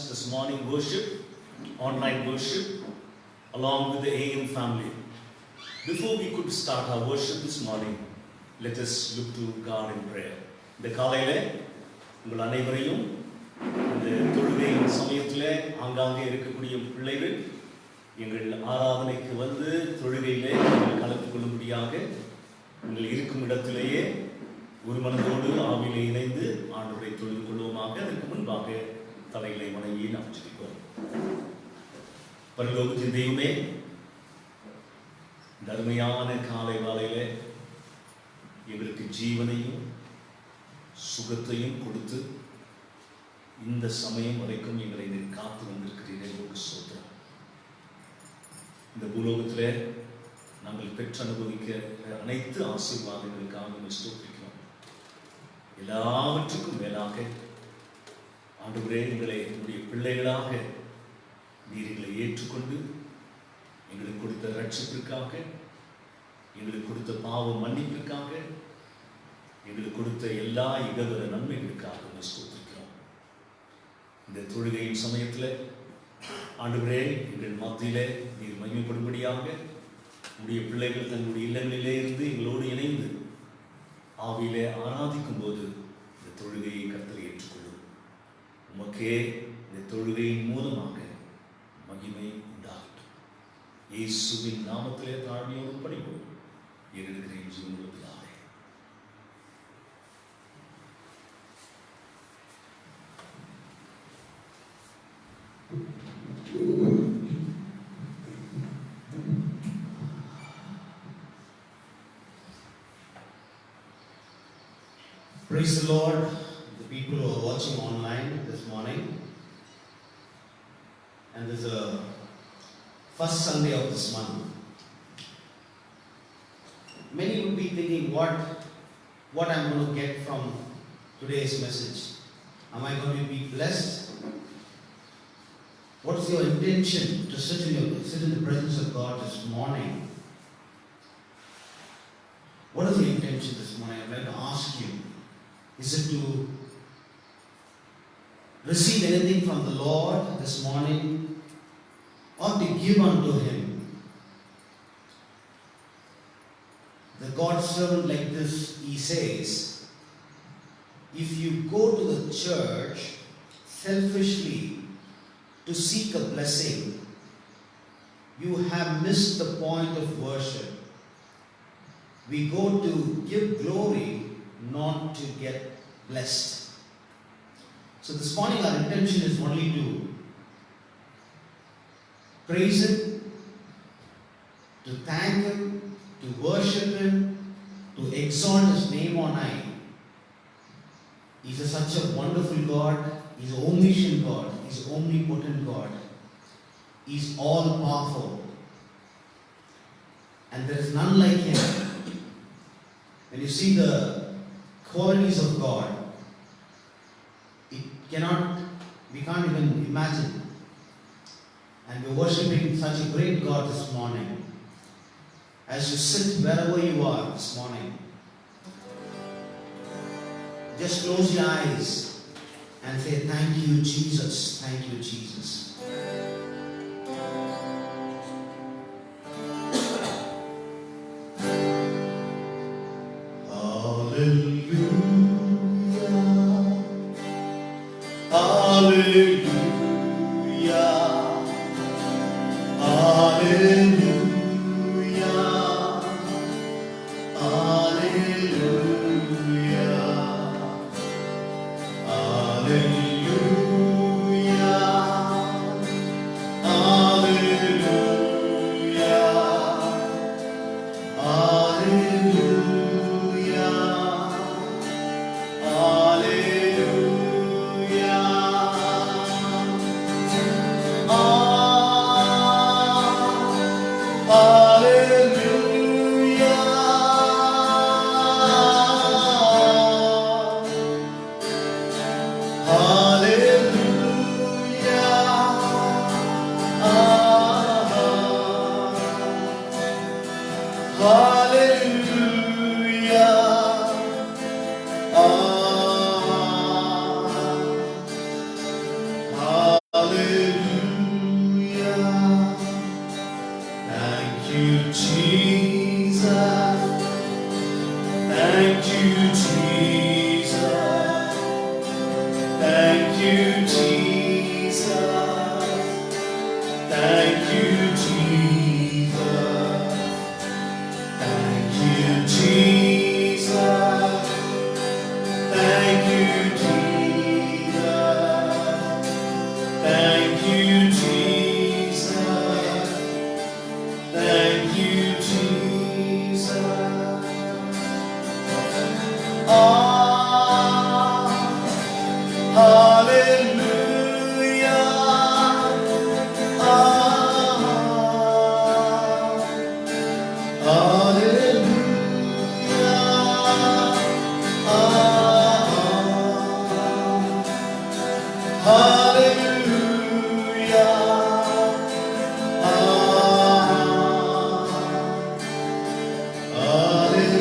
This morning worship, online worship, along with the AM family. Before we could start our worship this morning, let us look to God in prayer. இந்த காலையில உங்கள் அனைவரையும் இந்த தொழுகையின் சமயத்திலே ஆங்காங்கே இருக்கக்கூடிய பிள்ளைகள் எங்கள் ஆராதனைக்கு வந்து தொழுகையிலே கலந்து கொள்ளும்படியாக உங்கள் இருக்கும் இடத்திலேயே ஒரு மனதோடு ஆவிலே இணைந்து ஆண்டவரை தொழுது கொள்வோமாக. அதற்கு முன்பாக தலைகளை வணங்கி நாம் ஜெபிப்போம். பரலோகத்தின் தெய்வமே, இந்த அருமையான காலை வேளையிலே எங்களுக்கு ஜீவனையும் சுகத்தையும் கொடுத்து இந்த சமயம் வரைக்கும் எங்களை நீர் காத்து வந்திருக்கிறீர்கள். ஒரு சோதரம் இந்த பூலோகத்திலே நாங்கள் பெற்று அனுபவிக்க அனைத்து ஆசீர்வாதங்களுக்காக ஸ்தோத்திரிக்கிறோம். எல்லாவற்றுக்கும் மேலாக ஆண்டவரே, எங்களை என்னுடைய பிள்ளைகளாக நீர் எங்களை ஏற்றுக்கொண்டு எங்களுக்கு கொடுத்த ரட்சிப்பிற்காக, எங்களுக்கு கொடுத்த பாவ மன்னிப்பிற்காக, எங்களுக்கு கொடுத்த எல்லா இகவர நன்மைகளுக்காக ஸ்தோத்திரிக்கிறோம். இந்த தொழுகையின் சமயத்தில் ஆண்டவரே, எங்கள் மத்தியிலே நீர் மகிமைப்படும்படியாக உடைய பிள்ளைகள் தங்களுடைய இல்லங்களிலே இருந்து எங்களோடு இணைந்து ஆவியிலே ஆராதிக்கும் போது இந்த தொழுகையை கர்த்தர் ஏற்றுக்கொள்ளும். உமக்கே இந்த தொழுகையின் மூலமாக மகிமை உண்டாகட்டும். இயேசுவின் நாமத்திலே தாழ்மையோடு படிப்போம். ஏறெடுக்கிறேன் ஜீவனுள்ள பிதாவே. Praise the Lord, the people who are watching online this morning. And this is the first Sunday of this month. Many will be thinking what I'm going to get from today's message. Am I going to be blessed? What is your intention to sit in the presence of God this morning? What is your intention this morning? I'd like to ask you. Is it to receive anything from the Lord this morning, or to give unto Him? The God's servant like this, he says, if you go to the church selfishly to seek a blessing, you have missed the point of worship. We go to give glory, not to get blessed. So this morning our intention is only to praise Him, to thank Him, to worship Him, to exalt His name on high. He's such a wonderful God. He's an omniscient God. He's an omnipotent God. He's all powerful. And there is none like Him. When you see the qualities of God, we can't even imagine. And we're worshipping such a great God this morning. As you sit wherever you are this morning, just close your eyes and say, thank you, Jesus. Thank you, Jesus. Thank you, Jesus. Thank you, Jesus. Ah, hallelujah. Ah, hallelujah. Ah, hallelujah.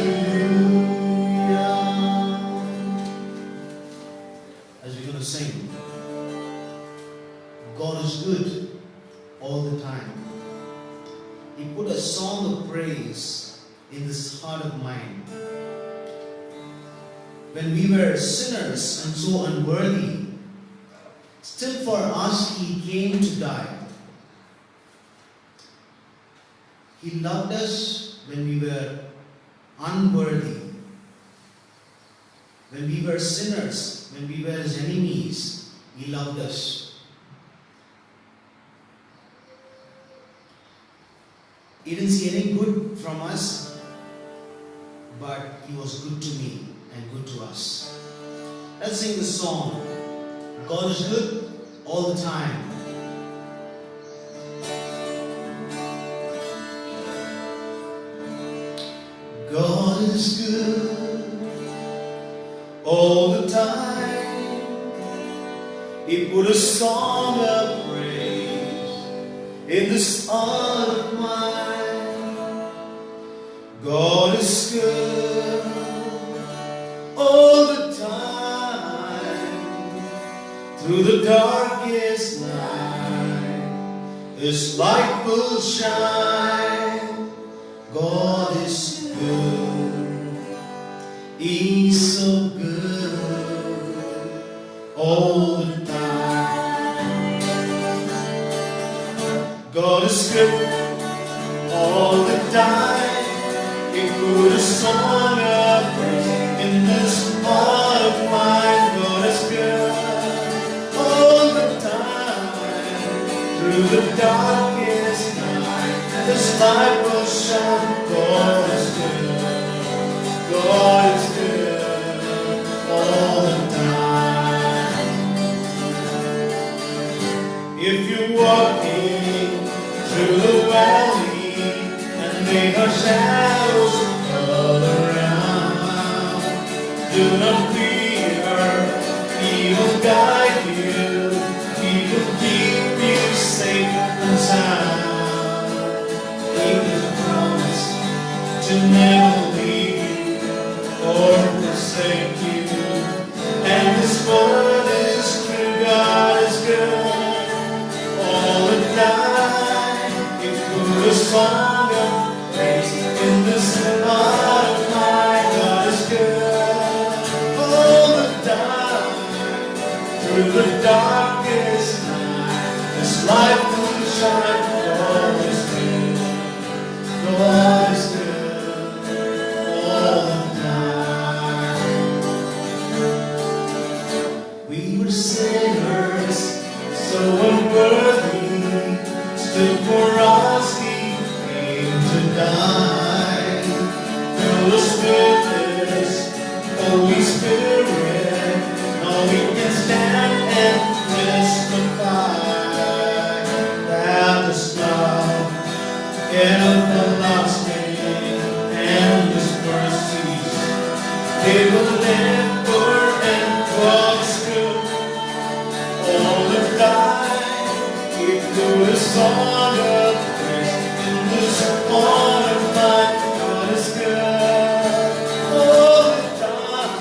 Hallelujah. As we're going to sing, God is good all the time. He put a song of praise in this heart of mine. When we were sinners and so unworthy, still for us He came to die. He loved us when we were unworthy. When we were sinners, when we were His enemies, He loved us. He didn't see any good from us, but He was good to me and good to us. Let's sing the song, God is good all the time. God is good all the time. He put a song of praise in this heart of mine. God is good all the time. Through the darkest night, His light will shine. God is good, He's so good all the time. God is good all the time. He put a song of praise in this heart of mine. God is good all the time. Through the darkest night, His light will shine. God is good. God is good all the time. If you're walking through the valley and there are shadows all around, do not fear. He will guide you. He will keep you safe and sound. He will promise to never leave or forsake you. And His word is true. God is good all the time. He put a song of praise in this heart of mine. God is good all the time. Through the darkest night, His light will shine. God is good. God is good all the time. We were sinners, so unworthy. Still for us He came to die. Fill us with His Holy Spirit. Now we can stand and testify that His love everlasting and His mercies, they will never end. God's good all the time. He put a song of praise in this heart of mine. God is good all the time.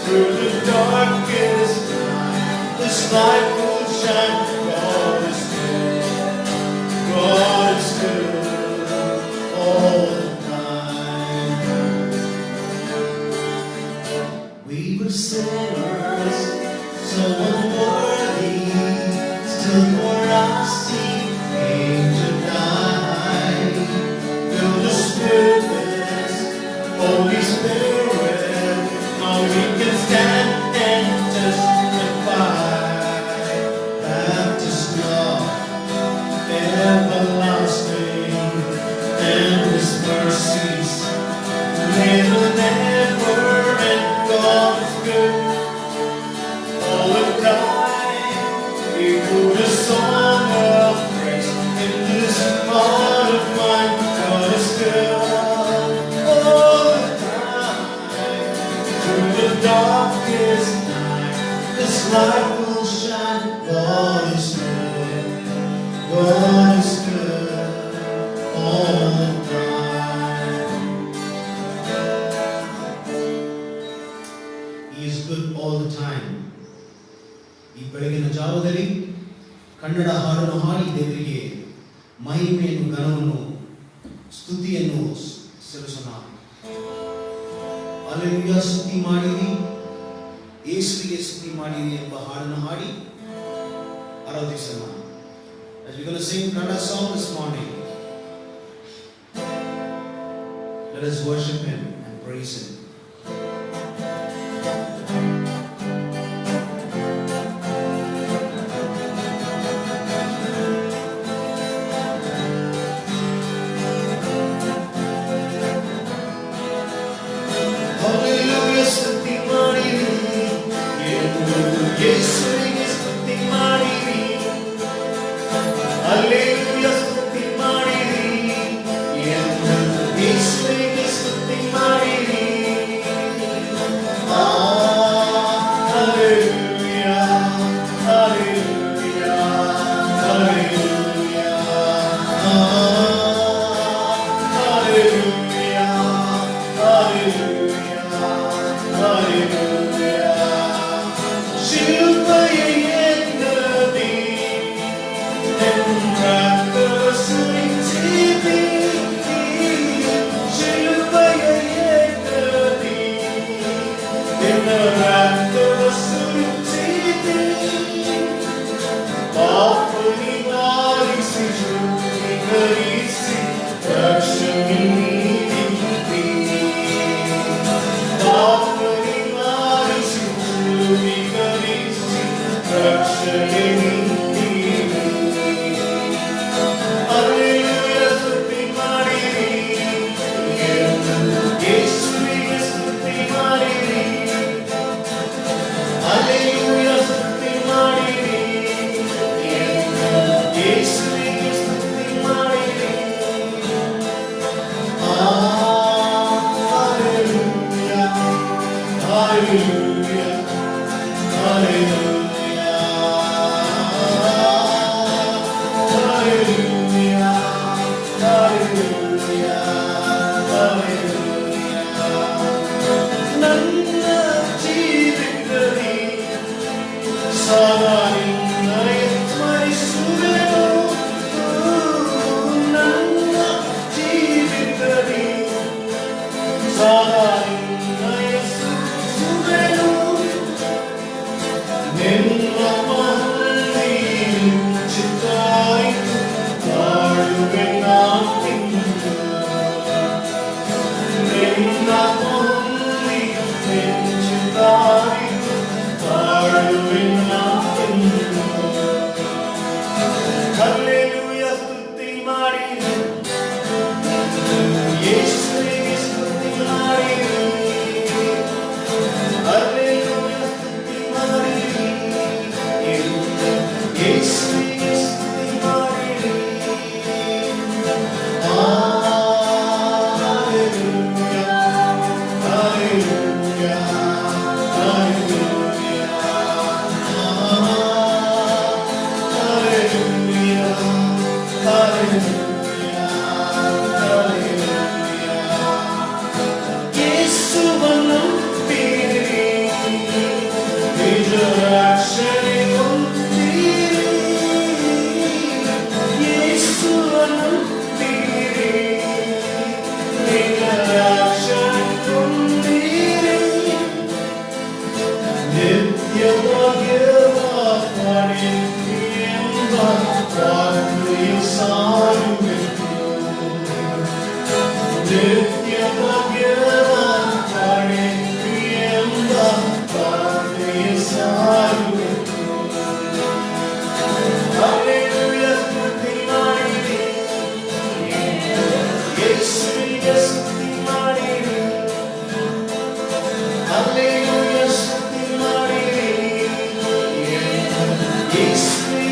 Through the darkest night, His light will shine. God is good. God is good put a song of praise in this heart of mine. God is good all the time. Through the darkest night, this light will shine. God is good. God is good all the time. He is good all the time. ಈ ಬೆಳಗಿನ ಜಾವದಲ್ಲಿ ಕನ್ನಡ ಹಾಡನ್ನು ಹಾಡಿ ದೇವರಿಗೆ ಮಹಿಮೆಯನ್ನು ಘನವನ್ನು ಸ್ತುತಿಯನ್ನು ಸಲ್ಲಿಸೋಣ. Hallelujah, ಸ್ತುತಿ ಮಾಡಿರಿ, ಯೇಸುವಿಗೆ ಸ್ತುತಿ ಮಾಡಿರಿ ಎಂಬ ಹಾಡನ್ನು ಹಾಡಿ ಆರಾಧಿಸೋಣ. As we're going to sing Kannada song this morning, let us worship Him and praise Him. Hallelujah, ಸ್ತುತಿ ಮಾಡಿರಿ, ಯೇಸುವಿಗೆ ಸ್ತುತಿ ಮಾಡಿರಿ. Hallelujah, ಸ್ತುತಿ ಮಾಡಿರಿ, ಯೇಸುವಿಗೆ ಸ್ತುತಿ ಮಾಡಿರಿ. Hallelujah, hallelujah, hallelujah, hallelujah, hallelujah. ಶಿಲುಬೆಯ ಎತ್ತದಿ ನನ್ನ ಸುರಿಸಿದಿ, ಶಿಲುಬೆಯ ಎತ್ತದಿ ನನ್ನ ಸುರಿಸಿದಿ. ಪಾಪ ನಿವಾರಿಸಿ ಶುದ್ಧೀಕರಿಸಿ ರಕ್ಷಣೆ ನೀಡಿದಿ. ಪಾಪ ನಿವಾರಿಸಿ ಶುದ್ಧೀಕರಿಸಿ ರಕ್ಷಣೆ ನೀಡಿದಿ. Hallelujah, ಸ್ತುತಿ ಮಾಡಿರಿ, ಯೇಸುವಿಗೆ ಸ್ತುತಿ ಮಾಡಿರಿ. Hallelujah, ಸ್ತುತಿ ಮಾಡಿರಿ, ಯೇಸುವಿಗೆ ಸ್ತುತಿ ಮಾಡಿರಿ. Hallelujah, hallelujah, hallelujah. ನನ್ನ ಜೀವಿತದಲ್ಲಿ ಸದಾ ನಿನ್ನಯ ಸ್ಮರಿಸುವೆನು. ನನ್ನ ಜೀವಿತದಲ್ಲಿ ಸದಾ ನಿನ್ನಯ ಸ್ಮರಿಸುವೆನು. ನಿನ್ನ ಮಲ್ಲಿ ಚಿತ್ತಾಯಿತು ಬಾಳುವೆ ನಾನಿಂದು. ನಿನ್ನ ಮಲ್ಲಿ ಚಿತ್ತಾಯಿತು ಬಾಳುವೆ ನಾನಿಂದು. Hallelujah, ಸ್ತುತಿ ಮಾಡಿರಿ, ಯೇಸುವಿಗೆ ಸ್ತುತಿ ಮಾಡಿರಿ. Hallelujah, ಸ್ತುತಿ ಮಾಡಿರಿ, ಯೇಸುವಿಗೆ ಸ್ತುತಿ ಮಾಡಿರಿ. Hallelujah, hallelujah, hallelujah, hallelujah, hallelujah, hallelujah. ಯೇಸುವನ್ನು ನಂಬಿರಿ, ನಿಜ ರಕ್ಷಣೆ ಹೊಂದಿರಿ. ಯೇಸುವನ್ನು ನಂಬಿರಿ, ನಿಜ ರಕ್ಷಣೆ ಹೊಂದಿರಿ. ನಿತ್ಯ ಭಾಗ್ಯವ ಪಡೆಯಿರಿ ಎಂಬ ವಾರ್ತೆಯ ಸಾರುವೆನು. ನಿತ್ಯ ಭಾಗ್ಯವ ಪಡೆಯಿರಿ ಎಂಬ ವಾರ್ತೆಯ ಸಾರುವೆನು. Hallelujah, ಸ್ತುತಿ ಮಾಡಿರಿ, ಯೇಸುವಿಗೆ ಸ್ತುತಿ ಮಾಡಿರಿ. Hallelujah, ಸ್ತುತಿ ಮಾಡಿರಿ, ಯೇಸುವಿಗೆ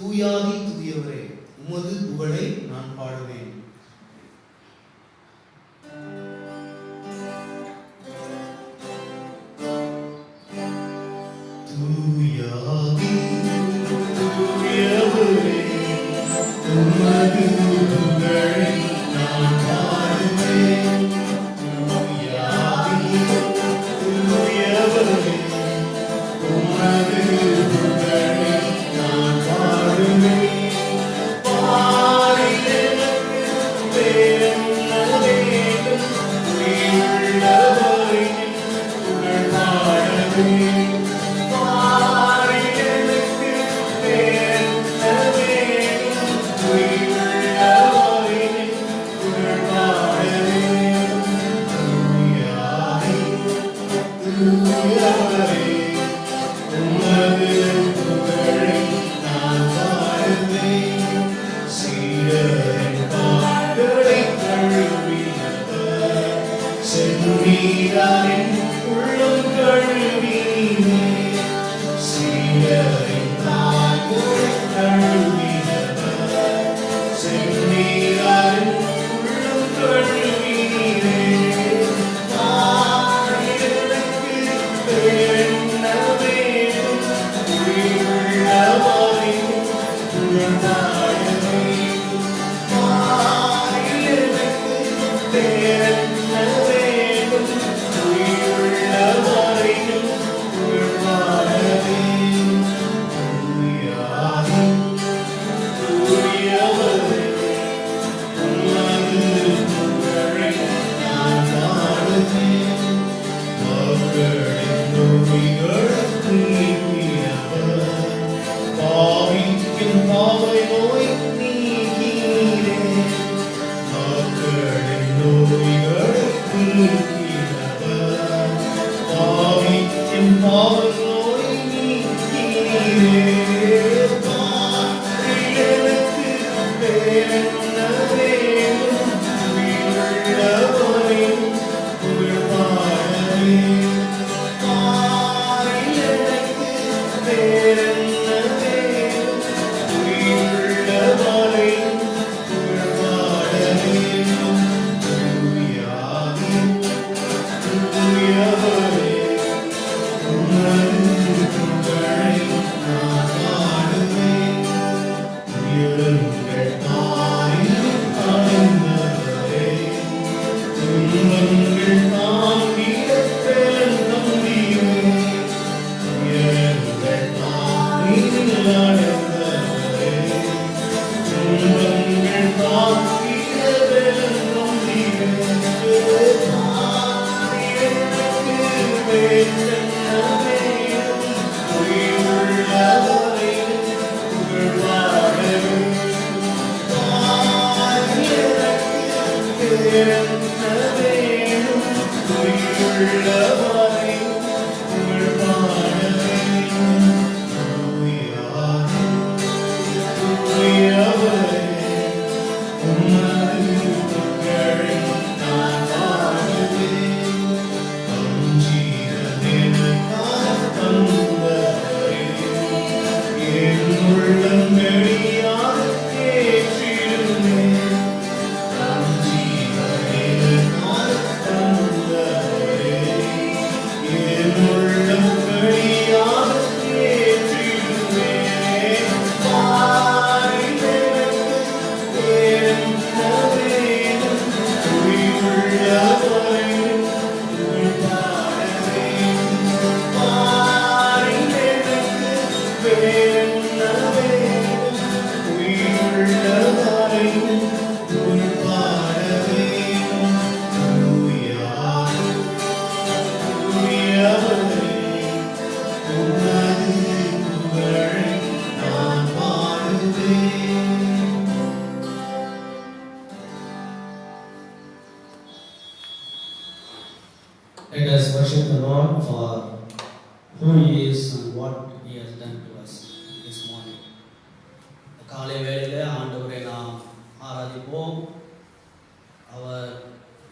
தூயாதி தூயவரே, உமது புகழை நான் பாடுவேன். தூயாதி தூயவரே, உமது புகழை நான் பாடுவேன். தூயாதி தூயவரே, உமது புகழை நான் பாடுவேன். பாடி எனக்கு வேறென்ன வேண்டும், உயிருள்ளவரை புகழ் பாடுவேன். பாடி எனக்கு வேறென்ன வேண்டும், உயிருள்ளவரை புகழ் பாடுவேன். தூயாதி தூயவரே, உமது புகழை நான் பாடுவேன். சீடரின் பாடுகளை கழுவினவர், செந்நீராரின் உள்ளம் கழுவினீரே. சீடரின் பாடுகளை கழுவினவர், செந்நீராரின் உள்ளம் கழுவினீரே. பாடுகளுக்கு வேறென்ன வேண்டும், உயிருள்ளவரை புகழ் பாடுவேன். பாடுகளுக்கு வேறென்ன வேண்டும், உயிருள்ளவரை புகழ் பாடுவேன். தூயாதி தூயவரே, உமது புகழை நான் பாடுவேன். மக்களின் நோய்களுக்கு நீக்கியவர், பாவிக்கும் பாவை நோய் நீக்கினீரே. மக்களின் நோய்களுக்கு நீக்கியவர், பாவிக்கும் பாவை நோய் நீக்கினீரே. பாவிகளுக்கு வேறென்ன வேண்டும், உயிருள்ளவரை புகழ் பாடுவேன். பாவிகளுக்கு வேறென்ன வேண்டும், உயிருள்ளவரை புகழ் பாடுவேன். தூயாதி தூயவரே, உமது புகழை நான் பாடுவேன். உயரங்கள் தாயின் அடைந்தவரே, துன்பங்கள் தாங்கிட பெரும் நம்பியே. உயரங்கள் தாயின் அடைந்தவரே, துன்பங்கள் தாங்கிட பெரும் நம்பியே. பாடுகளுக்கு வேறென்ன வேண்டும், உயிருள்ளவரை புகழ் பாடுவேன். பாடுகளுக்கு வேறென்ன வேண்டும், உயிருள்ளவரை புகழ் பாடுவேன். தூயாதி தூயவரே, உமது புகழை நான் பாடுவேன். அஞ்சியதெனக்காக தந்தவரே, என் உள்ளம் வெளியாக ஏற்றிடுமே. அஞ்சியதெனக்காக தந்தவரே, என் உள்ளம் வெளியாக ஏற்றிடுமே. பாடுகளுக்கு வேறென்ன வேண்டும், உயிருள்ளவரை புகழ் பாடுவேன். பாடுகளுக்கு வேறென்ன வேண்டும், உயிருள்ளவரை புகழ் பாடுவேன். தூயாதி தூயவரே, உமது புகழை நான் பாடுவேன். Let us worship the Lord for who He is and what He has done to us this morning. காலை வேளையிலே ஆண்டவரை நாம் ஆராதிப்போம். அவர்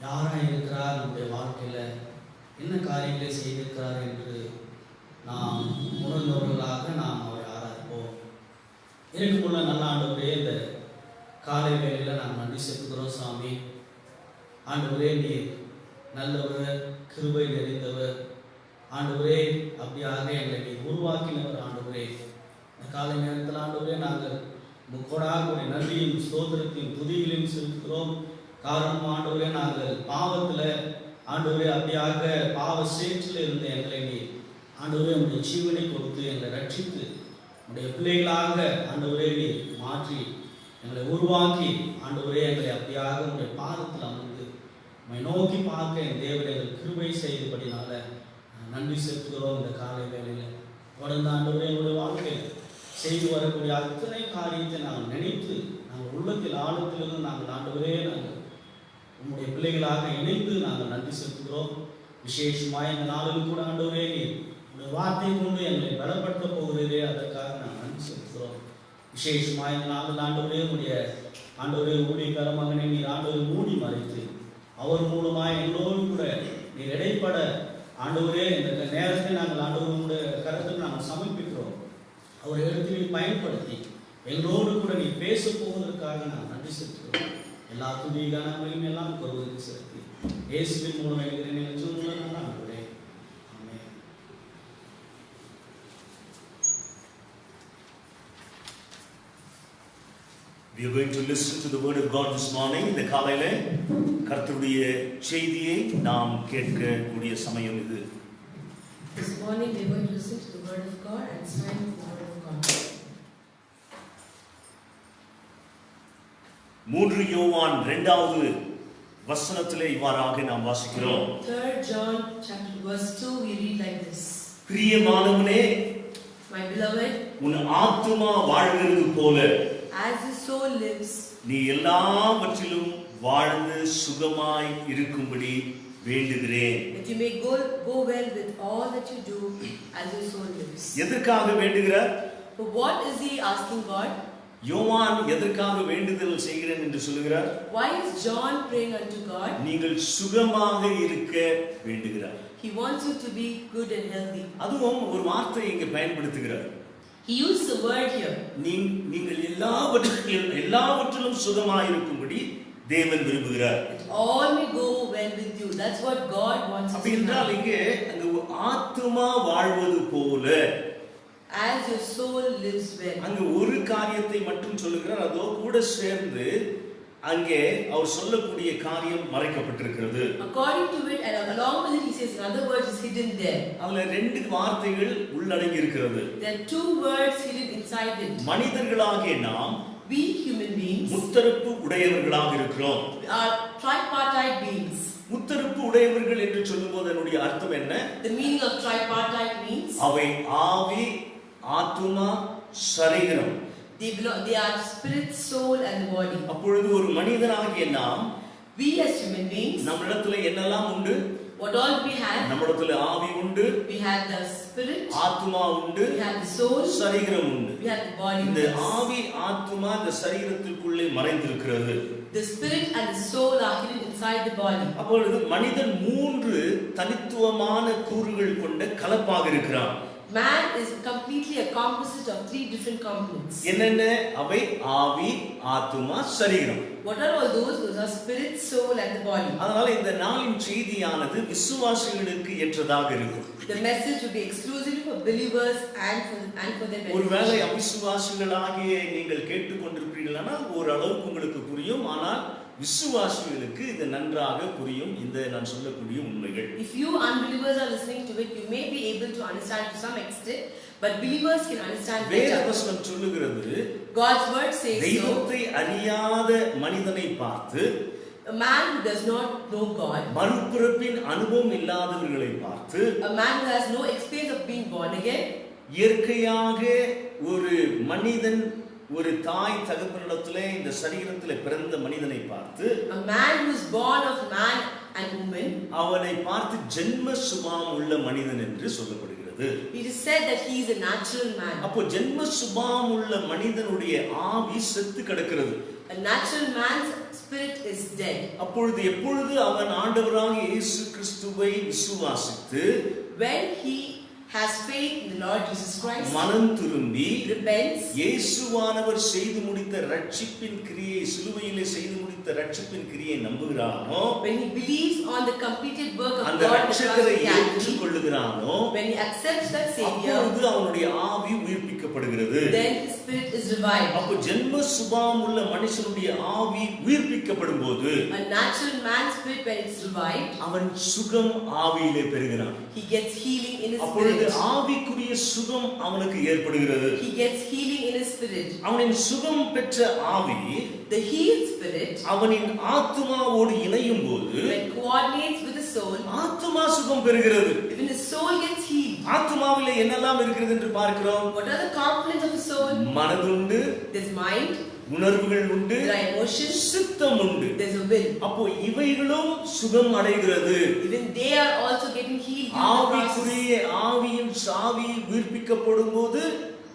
யாராக இருக்கிறார், நம்முடைய வாழ்க்கையில் என்ன காரியங்களை செய்திருக்கிறார் என்று நாம் உணர்ந்தவர்களாக நாம் அவரை ஆராதிப்போம். எனக்குள்ள நல்ல ஆண்டவரே, இந்த காலை வேளையில நாங்கள் நன்றி செலுத்துகிறோம் சாமி. ஆண்டவரே, நீர் நல்லவர், கிருபை நிறைந்தவர். ஆண்டவரே, அப்படியாக எங்களை நீர் உருவாக்கினவர். ஆண்டவரே, இந்த காலை நேரத்தில் ஆண்டவரே நாங்கள் முக்கோடாக நன்றியும் ஸ்தோத்திரத்தையும் துதிகளையும் செலுத்துகிறோம். காரணம் ஆண்டவரே, நாங்கள் பாவத்தில் ஆண்டவரே அப்படியாக பாவ சேற்றில் இருந்த எங்களை நீர் ஆண்டவரே உடைய ஜீவனை கொடுத்து எங்களை ரட்சித்து உடைய பிள்ளைகளாக ஆண்டவரே நீர் மாற்றி எங்களை உருவாக்கி ஆண்டவரே எங்களை அப்படியாக உடைய பாதத்தில் அமர்ந்து உம்மை நோக்கி பார்க்க என் தேவனை எங்கள் கிருபை செய்தபடினால நன்றி செலுத்துகிறோம். இந்த காலை வேளையில் தொடர்ந்து ஆண்டவரே எங்களுடைய வாழ்க்கையில் செய்து வரக்கூடிய அத்தனை காரியத்தை நாங்கள் நினைத்து நாங்கள் உள்ளத்தில் ஆழத்திலிருந்து நாங்கள் ஆண்டவரே நாங்கள் உங்களுடைய பிள்ளைகளாக இணைந்து நாங்கள் நன்றி செலுத்துகிறோம். விசேஷமாக இந்த நாளில் கூட ஆண்டவரே நீர் உங்களுடைய வார்த்தையை கொண்டு எங்களை பலப்படுத்த போகிறதே, அதற்காக நாங்கள் நன்றி செலுத்துகிறோம். விசேஷமாக இந்த நாளில் ஆண்டவரே உடைய ஆண்டவரே ஊழியக்கார மகனை நீர் ஆண்டவரை மூடி மறைத்து அவர் மூலமாக எங்களோடு கூட நீர் இடைப்பட ஆண்டவரே இந்த நேரத்தை நாங்கள் ஆண்டவருடைய கருத்தில் நாங்கள் சமர்ப்பிக்கிறோம். அவர் இடத்தில் பயன்படுத்தி எங்களோடு கூட நீ பேச போவதற்காக நான் நன்றி செலுத்துகிறோம். எல்லா துதிகான மகிமையும் எல்லாம் கொள்வதற்கு செலுத்தி இயேசுவின் மூலம் என்கிறேன் சொல்லுங்கள். நான் ஆண்டவரே, ஆமென். We are going to listen to the word of God this morning. இந்த காலையில கர்த்தருடைய செய்தியை நாம் கேட்கக்கூடிய சமயம் இது. This morning we are going to listen to the word of God and stand for the word of God. 3 யோவான் 2வது வசனத்திலே இவ்வாறாக நாம் வாசிக்கிறோம். 3 John chapter verse 2 we read like this. பிரியமானவனே, My beloved, உன் ஆத்துமா வாழ்கிறது போல as the soul lives, நீ எல்லாவற்றிலும் வாழ்ந்து சுகமாய் இருக்கும்படி வேண்டுகிறேன். that you may go well with all that you do as your soul lives. எதற்காக வேண்டுகிறார்? But what is he asking God? யோவான் எதற்காக வேண்டுதல் செய்கிறேன் என்று சொல்கிறார்? Why is John praying unto God? நீங்கள் சுகமாக இருக்க வேண்டுகிறார். He wants you to be good and healthy. அதுவும் ஒரு வார்த்தை இங்கே பயன்படுத்துகிறார். He used the word here. நீங்கள் எல்லாவற்றிலும் சுகமாக இருக்கும்படி தேவன் விரும்புகிறார். That all may go well with you. That's what God wants us அப்படி to என்றால் have. இங்கே அந்த ஆத்துமா வாழ்வது போல As your soul lives well. அங்கு ஒரு காரியத்தை மட்டும் சொல்லுகிறார். அதோ கூட சேர்ந்து அங்கே அவர் சொல்லக்கூடிய காரியம் மறைக்கப்பட்டிருக்கிறது. According to it and along with it he says in other words is hidden there. அதுல 2 வார்த்தைகள் உள்ளடங்கி இருக்கிறது. There are 2 words hidden inside it. மனிதர்களாகிய நாம் We human beings முத்தரப்பு உடையவர்களாக இருக்கிறோம். are tripartite beings. முத்தரப்பு உடையவர்கள் என்று சொல்லும்போது அதனுடைய அர்த்தம் என்ன? The meaning of tripartite means அவை ஆவி, ஆத்துமா, சரீரம். they are spirit, soul and body. அப்பொழுது ஒரு மனிதனாகிய நாம் We as human beings, நம்மிடத்துல என்னெல்லாம் உண்டு? what all we have, நம்மிடத்துல ஆவி உண்டு, we have the spirit, ஆத்துமா உண்டு, we have the soul, சரீரம் உண்டு. we have the body. இந்த ஆவி, ஆத்துமா இந்த சரீரத்திற்குள்ளே மறைந்திருக்கிறது. The spirit and the soul are hidden inside the body. அப்பொழுது மனிதன் 3 தனித்துவமான கூறுகள் கொண்ட கலப்பாக இருக்கிறான். Man is completely a composite of 3 different components. என்னென்ன அவை? ஆவி, ஆத்துமா, சரீரம். What are all those? Those are spirit, soul and the body. அதனால இந்த நாளின் செய்தியானது விசுவாசிகளுக்கு ஏற்றதாக இருக்கும். The message will be exclusively for believers and for their ஒருவேளை benefit. அவிசுவாசிகளாகிய நீங்கள் கேட்டுக்கொண்டிருப்பீர்களானா ஓரளவுக்கு உங்களுக்கு புரியும். ஆனால் விசுவாசிகளுக்கு இது நன்றாக புரியும் இந்த நான் சொல்லக்கூடிய உண்மைகள். If you unbelievers are listening to it, you may be able to understand to some extent, but believers can understand வேத better. வசனம் சொல்லுகிறது, God's word says so. தெய்வத்தை அறியாத மனிதனை பார்த்து, A man who does not know God, மறுபிறப்பின் அனுபவம் இல்லாதவர்களை பார்த்து, a man who has no experience of being born again, இயற்கையாக ஒரு மனிதன் ஒரு தாய் தகப்பனிடத்திலே இந்த சரீரத்திலே பிறந்த மனிதனை பார்த்து, a man who is born of man and woman, அவனை பார்த்து ஜென்ம சுபாவம் உள்ள மனிதன் என்று சொல்லப்படுகிறது. it is said that he is a natural man. அப்போ ஜென்ம சுபாவம் உள்ள மனிதனுடைய ஆவி செத்து கிடக்கிறது. A natural man's spirit is dead. அப்பொழுது எப்பொழுது அவன் ஆண்டவராகிய இயேசு கிறிஸ்துவை விசுவாசித்து When he has faith in the Lord Jesus Christ, மனம் திரும்பி repents, இயேசுவானவர் செய்து முடித்த ரட்சிப்பின் கிரியை, சிலுவையிலே செய்து முடித்த ரட்சிப்பின் கிரியை நம்புகிறானோ, when he believes on the completed work of அந்த God on the cross ரட்சகரை of Calvary, ஏற்றுக்கொள்ளுகிறானோ, when he accepts that Savior, அப்பொழுது அவனுடைய ஆவி உயிர்ப்பிக்கப்படுகிறது. then his spirit is revived. அப்போ ஜென்ம சுபாவம் உள்ள மனுஷனுடைய ஆவி உயிர்ப்பிக்கப்படும் போது A natural man's spirit, when it's revived, அவன் சுகம் ஆவியிலே பெறுகிறான். he gets healing in his அப்பொழுது spirit. ஆவிக்குரிய சுகம் அவனுக்கு ஏற்படுகிறது. He gets healing in his spirit. அவனின் சுகம் பெற்ற ஆவி The healed spirit, அவனின் ஆத்துமாவோடு இணையும் போது when coordinates with the soul, ஆத்துமா சுகம் பெறுகிறது. even the soul gets healed. ஆத்துமாவிலே என்னெல்லாம் இருக்கிறது என்று பார்க்கிறோம். What are the components of the soul? மனதுண்டு, There's mind, உணர்வுகள் உண்டு, there are emotions, சித்தம் உண்டு. there's a will. அப்போ இவைகளும் சுகம் அடைகிறது. Even they are also getting healed in the process. ஆவிக்குரிய ஆவியின் சாவி உயிர்ப்பிக்கப்படும் போது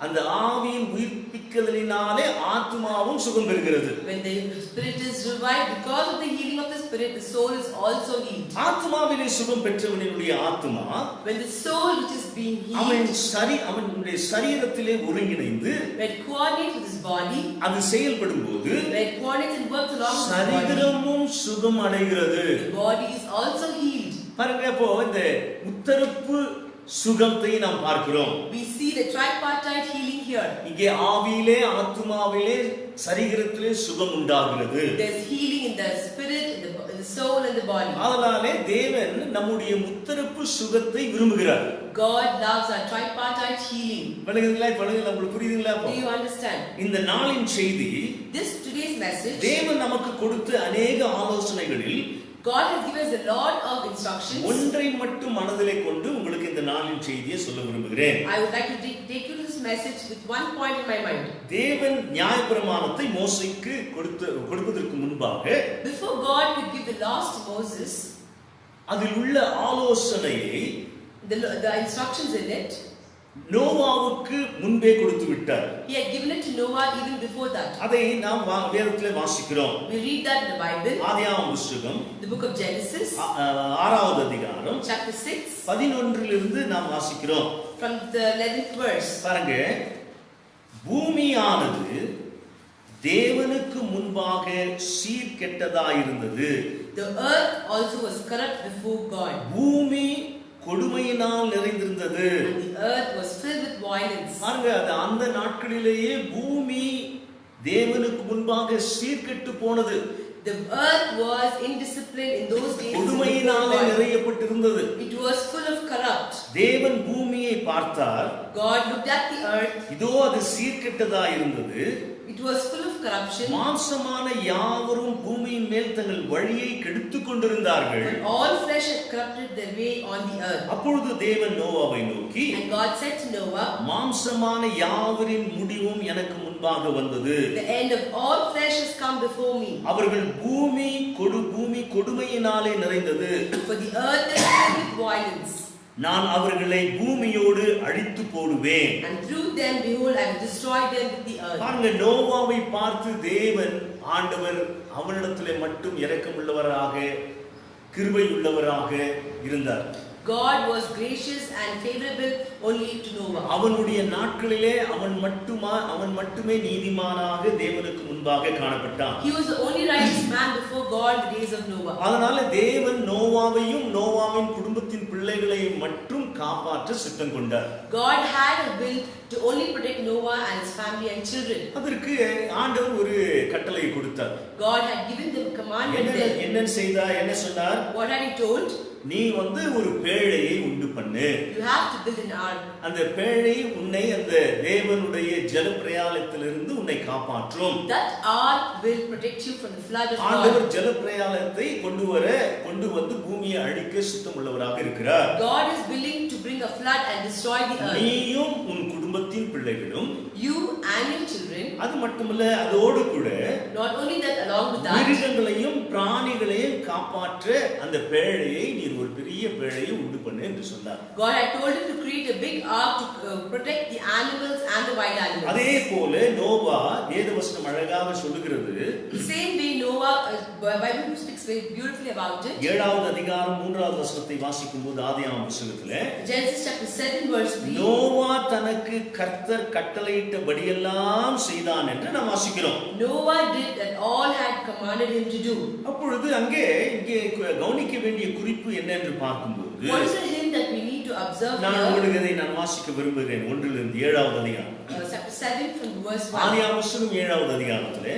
அந்த ஆவியின் உயிர்ப்பிக்கலினாலே ஆத்மாவும் சுகம் பெறுகிறது. When the spirit is revived, because of the healing of the spirit, the soul is also healed. ஆத்மாவிலே சுகம் பெற்றவனுடைய ஆத்மா When the soul which is being அவனுடைய சரீரத்திலே ஒருங்கிணைந்து when it coordinates with his body, அது செயல்படும் போது when it coordinates and works along with his body, சரீரமும் சுகம் அடைகிறது. the body is also healed. பாருங்க, இப்போ இந்த முத்தரப்பு சுகத்தை நாம் பார்க்கிறோம். We see the tripartite healing here. இங்கே ஆவியிலே, ஆத்மாவிலே, சரீரத்திலே சுகம் உண்டாகிறது. There's healing in the spirit, in the soul and the body. அதனாலே தேவன் நம்முடைய முத்தரப்பு சுகத்தை விரும்புகிறார். God loves our tripartite healing. விளங்குதுங்களா? உங்களுக்கு புரியுதுங்களா? Do you understand? இந்த நாளின் செய்தி, Today's message, தேவன் நமக்கு கொடுத்த அநேக ஆலோசனைகளில் God has given us a lot of instructions. ஒன்றை மட்டும் மனதிலே கொண்டு உங்களுக்கு இந்த நாளின் செய்தியை சொல்ல விரும்புகிறேன். I would like to take you to this message with one point in my mind. தேவன் நியாயப்பிரமாணத்தை மோசேக்கு கொடுப்பதற்கு முன்பாக, Before God could give the laws to Moses, அதில் உள்ள ஆலோசனையை the instructions in it, நோவாவுக்கு முன்பே கொடுத்து விட்டார். He had given it to Noah even before that. அதை நாம் வேதத்திலே வாசிக்கிறோம். We read that in the Bible. ஆதியாகம புத்தகம் The book of Genesis, 6வது அதிகாரம் chapter 6, 11 நாம் வாசிக்கிறோம். from the 11th verse. பாருங்க, பூமியானது தேவனுக்கு முன்பாக சீர்கெட்டதாயிருந்தது. The earth also was corrupt before God. பூமி கொடுமையினால் நிறைந்திருந்தது. And the earth was filled with violence. பாருங்க, அந்த நாட்களிலேயே பூமி தேவனுக்கு முன்பாக சீர்கெட்டு போனது. The earth was indisciplined in those days. கொடுமையினாலே நிறையப்பட்டிருந்தது. It was full of corrupt. தேவன் பூமியை பார்த்தார். God looked at the earth. இதோ அது சீர்கெட்டதாயிருந்தது. It was full of corruption. மாம்சமான யாவரும் பூமியின் மேல் தங்கள் வழியை கெடுத்துக் கொண்டிருந்தார்கள். And all flesh had corrupted their way on the earth. அப்பொழுது தேவன் நோவாவை நோக்கி, And God said to Noah, மாம்சமான யாவரின் முடிவும் எனக்கு முன்பாக வந்தது. The end of all flesh has come before me. அவர்கள் பூமி கொடுமையினாலே நிறைந்தது. For the earth is filled with violence. நான் அவர்களை பூமியோடு அழித்து போடுவேன். And through them, behold, I will destroy them with the earth. பாருங்க, நோவாவை பார்த்து தேவன் ஆண்டவர் அவனிடத்திலே மட்டும் இரக்கமுள்ளவராக, கிருபை உள்ளவராக இருந்தார். God was gracious and favorable only to Noah. அவனுடைய நாட்களிலே அவன் மட்டுமே நீதிமானாக தேவனுக்கு முன்பாக காணப்பட்டான். He was the only righteous man before God in the days of Noah. அதனால தேவன் நோவாவையும் நோவாவின் குடும்பத்தின் பிள்ளைகளையும் மட்டும் காப்பாற்ற சித்தம் கொண்டார். God had a will to only protect Noah and his family and children. அதற்கு ஆண்டவர் ஒரு கட்டளை கொடுத்தார். God had given them a commandment there. என்ன சொன்னார்? What had he told? நீ ஒரு பேழையை உண்டு பண்ணு. You have to build an ark. அந்த பேழை உன்னை அந்த தேவனுடைய ஜலப்பிரயாணத்திலிருந்து உன்னை காப்பாற்றும். That ark will protect you from the flood of God. ஆண்டவர் ஜலப்பிரயாணத்தை கொண்டு வந்து பூமியை அழிக்க சித்தமுள்ளவராக இருக்கிறார். God is willing to bring a flood and destroy the earth. நீயும் உன் குடும்பத்தின் பிள்ளைகளும், you and your children, அது மட்டுமல்ல அதோடு கூட not only that, along with that, மிருகங்களையும் பிராணிகளையும் காப்பாற்ற அந்த பேழையை நீர் ஒரு பெரிய பேழையை உண்டு பண்ணு என்று சொன்னார். God had told him to create a big ark to protect the animals and the wild animals. அதே போல நோவா வேதவசனம் அழகாக சொல்லுகிறது. The same way Noah, Bible speaks very beautifully about it. 7வது அதிகாரம் 3வது வசனத்தை வாசிக்கும்போது ஆதியாகம புத்தகத்திலே Genesis chapter 7 verse 3. நோவா தனக்கு கர்த்தர் கட்டளையிட்டபடியெல்லாம் செய்தான் என்று நாம் வாசிக்கிறோம். Noah did that all had commanded him to do. அப்பொழுது இங்கே கவனிக்க வேண்டிய குறிப்பு என்ன என்று பார்க்கும்போது, What is the hint that we need to observe நான் here? உங்களுக்கு இதை நான் வாசிக்க விரும்புகிறேன். 1லிருந்து 7வது அதிகாரம். Chapter 7 from verse 1. ஆதியாகம புத்தகம் 7வது அதிகாரத்திலே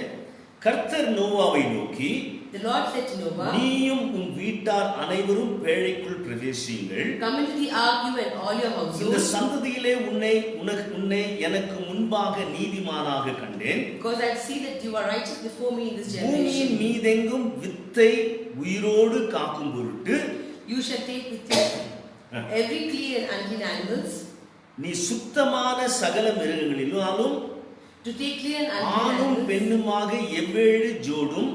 கர்த்தர் நோவாவை நோக்கி, The Lord said to Noah, நீயும் உன் வீட்டார் அனைவரும் பேழைக்குள் பிரவேசியுங்கள். come into the ark, you and all your இந்த household, சந்ததியிலே உன்னை எனக்கு முன்பாக நீதிமானாக கண்டேன். because I see that you are righteous before me in this பூமியின் generation. மீதெங்கும் வித்தை உயிரோடு காக்கும் பொருட்டு You shall take with you every clean and unclean animals, நீ சுத்தமான சகல மிருகங்களிலும் to take clean and unclean ஆணும் animals, பெண்ணுமாக எவ்வேழு ஜோடும்,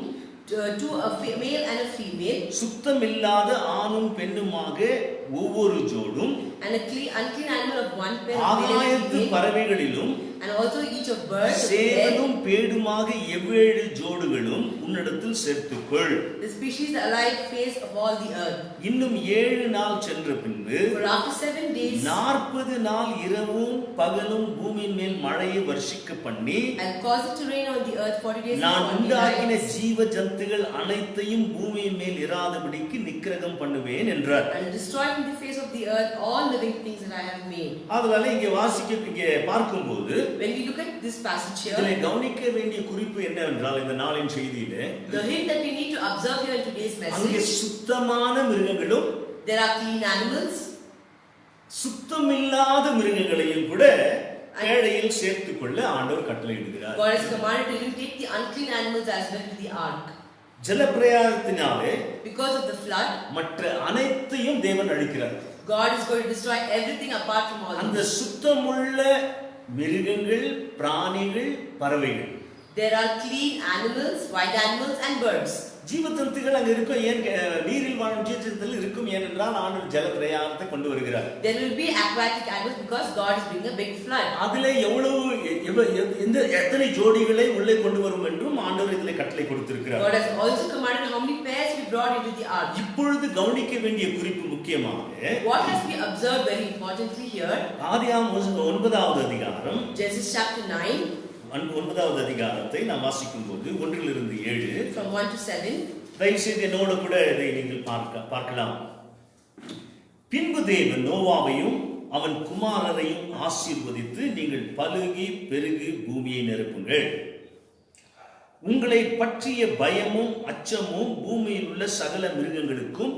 to a male and a female, சுத்தமில்லாத ஆணும் பெண்ணுமாக ஒவ்வொரு ஜோடும், and a unclean animal of one pair, male and ஆகாயத்து female, பறவைகளிலும் and also each of birds of the air, சேவலும் பேடுமாக எவ்வேழு ஜோடுகளும் உன்னிடத்தில் சேர்த்துக்கொள். the species, the alive face of all the earth. இன்னும் 7 நாள் சென்ற பின்பு For after 7 days, 40 நாள் இரவும் பகலும் பூமியின் மேல் மழையை வர்ஷிக்க பண்ணி, and cause it to rain on the earth 40 days நான் and 40 உண்டாக்கின nights, ஜீவ ஜந்துகள் அனைத்தையும் பூமியின் மேல் இராதபடிக்கு நிக்கிரகம் பண்ணுவேன் என்றார். and destroy from the face of the earth all living things that I have made. அதனால இங்கே பார்க்கும்போது When we look at this passage இதிலே here, கவனிக்க வேண்டிய குறிப்பு என்னவென்றால் இந்த நாளின் செய்தியிலே the hint that we need to observe here in today's அங்கே message, சுத்தமான மிருகங்களும் there are clean animals, சுத்தமில்லாத மிருகங்களையும் கூட பேழையில் சேர்த்துக் கொள்ள ஆண்டவர் கட்டளையிடுகிறார். God has commanded to even take the unclean animals as well to the ark. ஜலப்பிரயாணத்தினாலே Because of the flood, மற்ற அனைத்தையும் தேவன் அழிக்கிறார். God is going to destroy everything apart from all அந்த this. சுத்தமுள்ள மிருகங்கள், பிராணிகள், பறவைகள், There are clean animals, wild animals and birds. ஜீவஜந்துகள் அங்க இருக்கும். ஏன் நீரில் வாழும் ஜீவஜந்துகள் இருக்கும்? ஏனென்றால் ஆண்டவர் ஜலப்பிரயாணத்தை கொண்டு வருகிறார். There will be aquatic animals because God is bringing a big flood. அதிலே எத்தனை ஜோடிகளை உள்ளே கொண்டு வரும் என்றும் ஆண்டவர் இதிலே கட்டளை கொடுத்திருக்கிறார். God has also commanded how many pairs we brought into the ark. இப்பொழுது கவனிக்க வேண்டிய குறிப்பு முக்கியமாக What has been observed very importantly here, ஆதியாகமம் 9வது அதிகாரம், Genesis chapter 9 9வது அதிகாரத்தை நாம் வாசிக்கும் போது 1லிருந்து 7, from 1 to 7. தயவு செய்து என்னோட கூட இதை நீங்கள் பார்க்கலாம். பின்பு தேவன் நோவாவையும் அவன் குமாரரையும் ஆசீர்வதித்து, நீங்கள் பலுகி பெருகி பூமியை நிரப்புங்கள். உங்களை பற்றிய பயமும் அச்சமும் பூமியில் உள்ள சகல மிருகங்களுக்கும்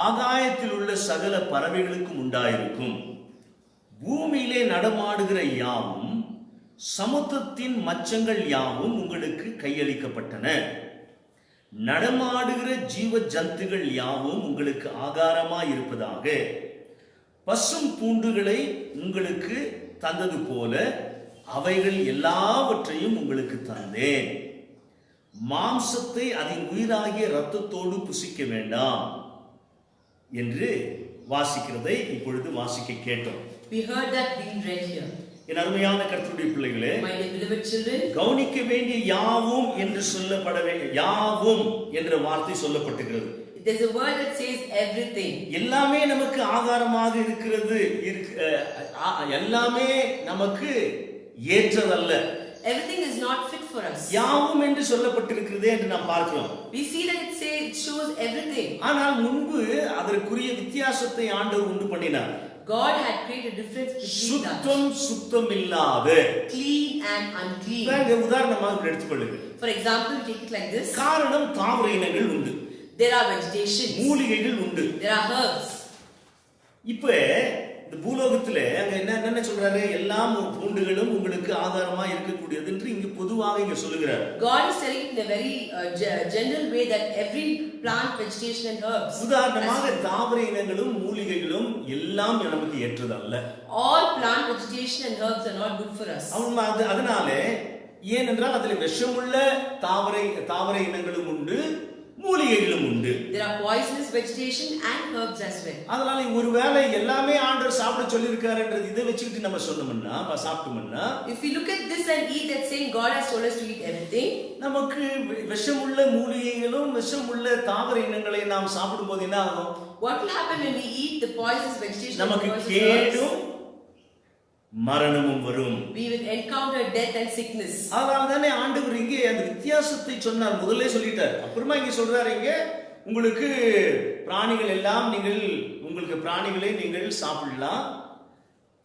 ஆகாயத்தில் உள்ள சகல பறவைகளுக்கும் உண்டாயிருக்கும். பூமியிலே நடமாடுகிற யாவும் சமுத்திரத்தின் மச்சங்கள் யாவும் உங்களுக்கு கையளிக்கப்பட்டன. நடமாடுகிற ஜீவ ஜந்துகள் யாவும் உங்களுக்கு ஆகாரமாய் இருப்பதாக. பசும் பூண்டுகளை உங்களுக்கு தந்தது போல அவைகள் எல்லாவற்றையும் உங்களுக்கு தந்தேன். மாம்சத்தை அதன் உயிராகிய இரத்தத்தோடு புசிக்க வேண்டாம் என்று வாசிக்கிறதை இப்பொழுது வாசிக்க கேட்டோம். We heard that being read here. என் அருமையான கர்த்தருடைய பிள்ளைகளே, My dear beloved children, கவனிக்க வேண்டிய யாவும் என்று சொல்லப்பட வேண்டிய யாவும் என்ற வார்த்தை சொல்லப்பட்டிருக்கிறது. there's a word that says everything. எல்லாமே நமக்கு ஆகாரமாக இருக்கிறது, எல்லாமே நமக்கு ஏற்றதல்ல. Everything is not fit for us. யாவும் என்று சொல்லப்பட்டிருக்கிறது என்று நாம் பார்க்கிறோம். We see that it shows everything. ஆனால் முன்பு அதற்குரிய வித்தியாசத்தை ஆண்டவர் உண்டு பண்ணினார். God had created a difference between that. சுத்தம் இல்லாத, Clean and unclean. உதாரணமாக எடுத்துக்கொள்ளுங்கள். For example, take it like this. காரணம் தாவர இனங்கள் உண்டு, There are vegetations, மூலிகைகள் உண்டு. there are herbs. இப்ப இந்த பூலோகத்திலே அங்க என்ன சொல்றாரு, எல்லா பூண்டுகளும் உங்களுக்கு ஆதாரமா இருக்கக்கூடியது என்று இங்க பொதுவாக இங்க சொல்லுகிறார். God is telling in a very general way that every plant, vegetation and herbs. உதாரணமாக தாவர இனங்களும் மூலிகைகளும் எல்லாம் நமக்கு ஏற்றதல்ல. All plant, vegetation and herbs are not good for us. அதனாலே ஏனென்றால் அதில் விஷமுள்ள தாவர இனங்களும் உண்டு, மூலிகைகளும் உண்டு. There are poisonous vegetation and herbs as well. அதனால ஒருவேளை எல்லாமே ஆண்டவர் சாப்பிட சொல்லி இருக்காருன்றது இதை வச்சுக்கிட்டு நம்ம சொன்னோம்னா சாப்பிட்டோம்னா, if we look at this and eat that saying God has told us to eat everything, நமக்கு விஷமுள்ள மூலிகைகளும் விஷமுள்ள தாவர இனங்களை நாம் சாப்பிடும்போது என்ன ஆகும்? what will happen when we eat the poisonous vegetation? நமக்கு கேடும் மரணமும் வரும். We will encounter death and sickness. அதனால தானே ஆண்டவர் இங்கே அந்த வித்தியாசத்தை சொன்னார், முதல்ல சொல்லிட்டார். அப்புறமா இங்க சொல்றாரு, இங்க உங்களுக்கு பிராணிகள் எல்லாம் உங்களுக்கு பிராணிகளை நீங்கள் சாப்பிடலாம்,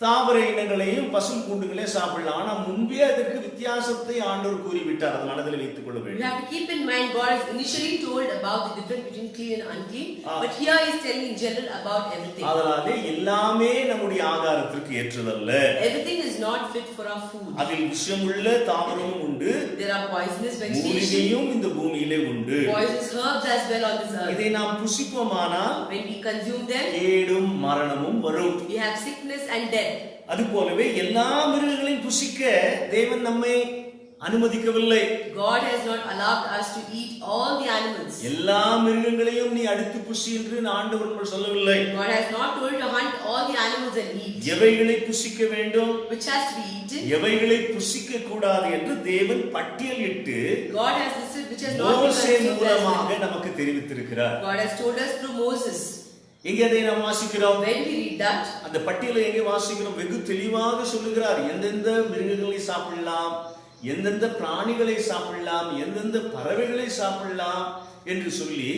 தாவர இனங்களையும் பசும் பூண்டுகளே சாப்பிடலாம். ஆனா முன்பே அதற்கு வித்தியாசத்தை ஆண்டவர் கூறிவிட்டார். அதை மனதில் வைத்துக் கொள்ள வேண்டும். You have to keep in mind God has initially told about the difference between clean and unclean, but here he is telling in general about everything. அதனாலே எல்லாமே நம்முடைய ஆகாரத்திற்கு ஏற்றதல்ல. Everything is not fit for our food. அதில் விஷமுள்ள தாவரமும் உண்டு, there are poisonous vegetation, மூலிகையும் இந்த பூமியிலே உண்டு, poisonous herbs as well on this earth. இதை நாம் புசிப்போமானால் when we consume them, கேடும் மரணமும் வரும். we have sickness and death. அதுபோலவே எல்லா மிருகங்களையும் புசிக்க தேவன் நம்மை அனுமதிக்கவில்லை. God has not allowed us to eat all the animals. எல்லா மிருகங்களையும் நீ அடித்து புசி என்று ஆண்டவர் சொல்லவில்லை. God has not told to hunt all the animals and eat. எவைகளை புசிக்க வேண்டும், which has to be eaten, எவைகளை புசிக்க கூடாது என்று தேவன் பட்டியலிட்டு God has listed which has not been மோசே consumed. மூலமாக நமக்கு தெரிவித்திருக்கிறார். God has told us through Moses. எங்கே அதை நாம் வாசிக்கிறோம்? When we read that, அந்த பட்டியலை எங்கே வாசிக்கிறோம்? வெகு தெளிவாக சொல்லுகிறார். எந்தெந்த மிருகங்களை சாப்பிடலாம், எந்தெந்த பிராணிகளை சாப்பிடலாம், எந்தெந்த பறவைகளை சாப்பிடலாம் என்று சொல்லி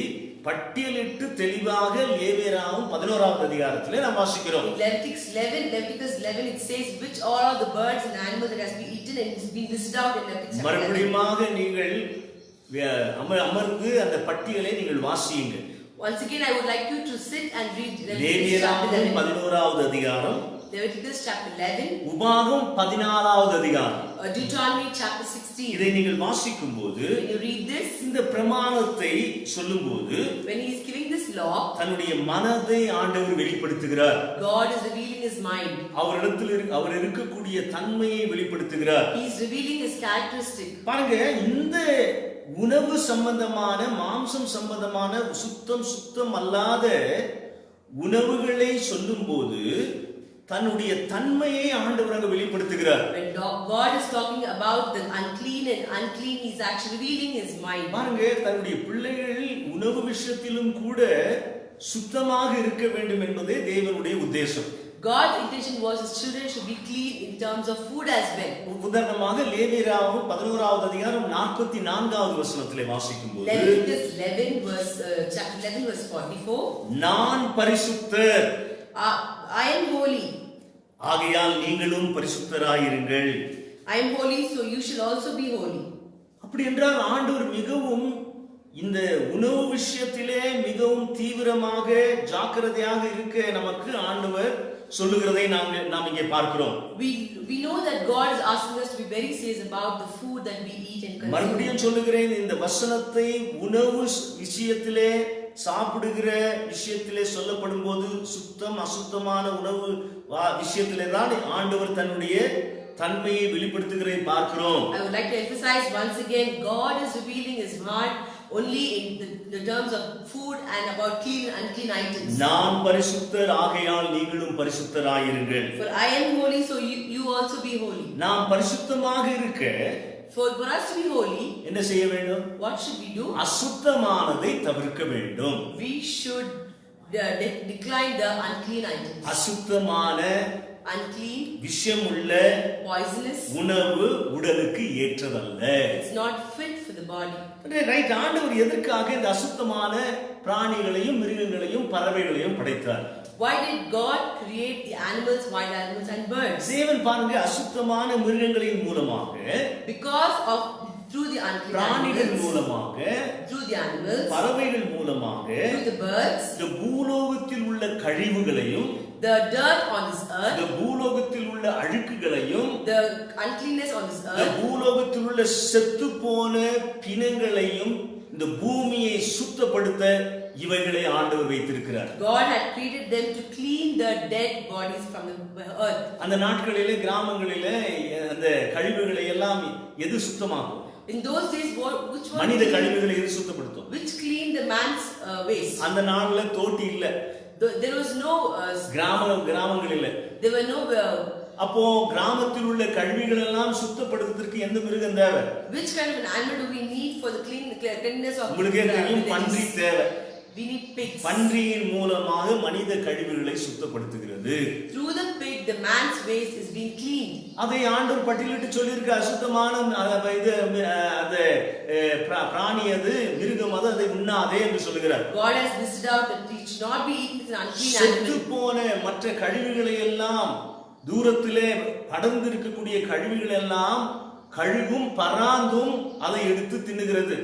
பட்டியலிட்டு தெளிவாக லேவியராகும் 11வது அதிகாரத்திலே நாம் வாசிக்கிறோம். in Leviticus 11 it says which all are the birds and animals that has been eaten, and it's been listed out in Leviticus. மறுபடியுமாக நீங்கள் அமர்ந்து அந்த பட்டியலை நீங்கள் வாசியுங்கள். Once again I would like you to sit and read Leviticus chapter 11வது அதிகாரம், Leviticus chapter 11, உபாகம் 14வது அதிகாரம், Deuteronomy chapter 16. இதை நீங்கள் வாசிக்கும்போது When you read this, இந்த பிரமாணத்தை சொல்லும்போது when he is giving this law, தன்னுடைய மனதை ஆண்டவர் வெளிப்படுத்துகிறார். God is revealing his mind. அவர் இருக்கக்கூடிய தன்மையை வெளிப்படுத்துகிறார். He is revealing his characteristic. பாருங்க, இந்த உணவு சம்பந்தமான மாம்சம் சம்பந்தமான சுத்தம் அல்லாத உணவுகளை சொல்லும்போது தன்னுடைய தன்மையை ஆண்டவர் அங்க வெளிப்படுத்துகிறார். When God is talking about the unclean and unclean, he is actually revealing his mind. பாருங்க, தன்னுடைய பிள்ளைகள் உணவு விஷயத்திலும் கூட சுத்தமாக இருக்க வேண்டும் என்பதே தேவனுடைய உத்தேசம். God's intention was his children should be clean in terms of food as well. உதாரணமாக லேவியராகும் 11வது அதிகாரம் 44வது வசனத்திலே வாசிக்கும்போது Leviticus 11 verse chapter 11 verse 44, நான் பரிசுத்தர், I am holy. ஆகையால் நீங்களும் பரிசுத்தராயிருங்கள். I am holy, so you should also be holy. அப்படி என்றால் ஆண்டவர் மிகவும் இந்த உணவு விஷயத்திலே மிகவும் தீவிரமாக ஜாக்கிரதையாக இருக்க நமக்கு ஆண்டவர் சொல்லுகிறதை நாம் இங்கே பார்க்கிறோம். We know that God is asking us to be very serious about the food that we eat and consume. மறுபடியும் சொல்லுகிறேன், இந்த வசனத்தை உணவு விஷயத்திலே சாப்பிடுகிற விஷயத்திலே சொல்லப்படும் போது சுத்தம் அசுத்தமான உணவு விஷயத்திலே தான் ஆண்டவர் தன்னுடைய தன்மையை வெளிப்படுத்துகிறதை பார்க்கிறோம். I would like to emphasize once again, God is revealing his heart only in the terms of food and about clean and unclean items. நான் பரிசுத்தர், ஆகையால் நீங்களும் பரிசுத்தராயிருங்கள். For I am holy, so you also be holy. நாம் பரிசுத்தமாக இருக்க For us to be holy, என்ன செய்ய வேண்டும்? what should we do? அசுத்தமானதை தவிர்க்க வேண்டும். We should decline the unclean items. அசுத்தமான Unclean, விஷமுள்ள poisonous, உணவு உடலுக்கு ஏற்றதல்ல. it's not fit for the body. Right. ஆண்டவர் எதற்காக இந்த அசுத்தமான பிராணிகளையும் மிருகங்களையும் பறவைகளையும் படைத்தார்? Why did God create the animals, wild animals and birds? தேவன் பாருங்க, அசுத்தமான மிருகங்களின் மூலமாக, Because of through the unclean பிராணிகள் animals, மூலமாக, through the animals, பறவைகள் மூலமாக through the birds, இந்த பூலோகத்தில் உள்ள கழிவுகளையும் the dirt on this இந்த earth, பூலோகத்தில் உள்ள அழுக்குகளையும் the uncleanness on this இந்த earth, பூலோகத்தில் உள்ள செத்து போன பிணங்களையும் இந்த பூமியை சுத்தப்படுத்த இவைகளை ஆண்டவர் வைத்திருக்கிறார். God had created them to clean the dead bodies from the earth. அந்த நாட்களிலே கிராமங்களிலே அந்த கழிவுகளை எல்லாம் எது சுத்தமாகும்? In those days, which one மனித கழிவுகளை எது சுத்தப்படுத்தும்? which cleaned the man's waste? அந்த நாள்ல தோட்டி இல்ல, There was no கிராமங்கள் இல்ல. there were no அப்போ கிராமத்தில் உள்ள கழிவுகள் எல்லாம் சுத்தப்படுத்துவதற்கு எந்த மிருகம் தேவை? which kind of an animal do we need for the cleanliness of உங்களுக்கே தெரியும், பன்றி தேவை. we need pigs. பன்றியின் மூலமாக மனித கழிவுகளை சுத்தப்படுத்துகிறது. Through the pig the man's waste is being cleaned. அதை ஆண்டவர் பட்டியலிட்டு சொல்லியிருக்க, அசுத்தமான இது அந்த பிராணி அது, மிருகம் அது, அதை உண்ணாதே என்று சொல்லுகிறார். God has listed out that it should not be eaten as an unclean செத்து animal. போன மற்ற கழிவுகளை எல்லாம், தூரத்திலே படர்ந்து இருக்கக்கூடிய கழிவுகள் எல்லாம் கழுகும் பராந்தும் அதை எடுத்து தின்னுகிறது.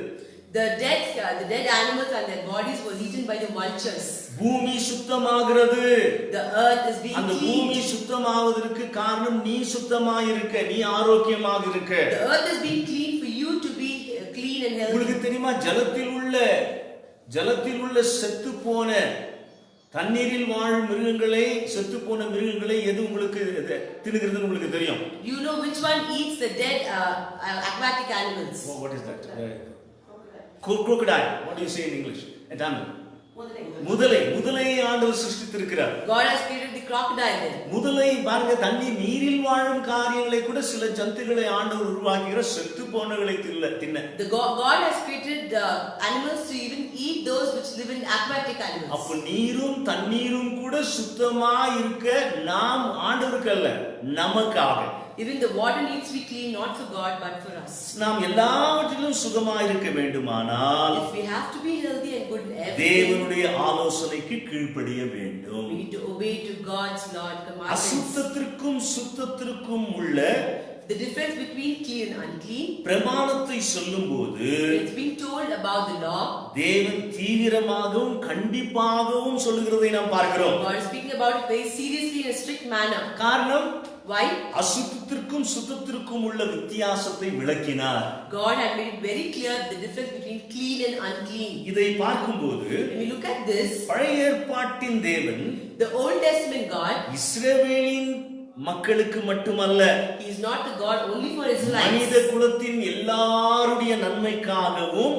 The dead animals and their bodies was eaten by the vultures. பூமி சுத்தமாகிறது. The earth is being அந்த பூமி cleaned. சுத்தமாவதற்கு காரணம் நீ சுத்தமாயிருக்க, நீ ஆரோக்கியமாக இருக்க. The earth is being cleaned for you to be clean and healthy. உங்களுக்கு தெரியுமா, ஜலத்தில் உள்ள செத்து போன தண்ணீரில் வாழும் மிருகங்களை, செத்து போன மிருகங்களை எது உங்களுக்கு தின்னுகிறதுன்னு உங்களுக்கு தெரியும்? You know which one eats the dead aquatic animals? What is that? Crocodile. What do you say in English? Tamil. முதலை ஆண்டவர் சிருஷ்டித்திருக்கிறார். God has created the crocodile then. முதலை பாருங்க, நீரில் வாழும் காரியங்களை கூட சில ஜந்துக்களை ஆண்டவர் உருவாக்குகிற, செத்து போனவர்களை தின்ன. The God has created animals to even eat those which live in aquatic animals. அப்ப நீரும் தண்ணீரும் கூட சுத்தமா இருக்க நாம் ஆண்டவருக்கு அல்ல, நமக்காக. Even the water needs to be clean, not for God but for us. நாம் எல்லாவற்றிலும் சுகமா இருக்க வேண்டுமானால் If we have to be healthy and good in everything, தேவனுடைய ஆலோசனைக்கு கீழ்ப்படிய வேண்டும். we need to obey to God's Lord commandments. அசுத்தத்திற்கும் சுத்தத்திற்கும் உள்ள The difference between clean and unclean, பிரமாணத்தை சொல்லும்போது it's being told about the law. தேவன் தீவிரமாகவும் கண்டிப்பாகவும் சொல்லுகிறதை நாம் பார்க்கிறோம். God is speaking about it very seriously in a strict manner. காரணம், Why? அசுத்தத்திற்கும் சுத்தத்திற்கும் உள்ள வித்தியாசத்தை விளக்கினார். God had made it very clear the difference between clean and unclean. இதை பார்க்கும்போது When we look at this, பழைய ஏற்பாட்டின் தேவன் the Old Testament God, இஸ்ரவேலின் மக்களுக்கு மட்டுமல்ல, He is not the God only for Israelites. மனித குலத்தின் எல்லாருடைய நன்மைக்காகவும்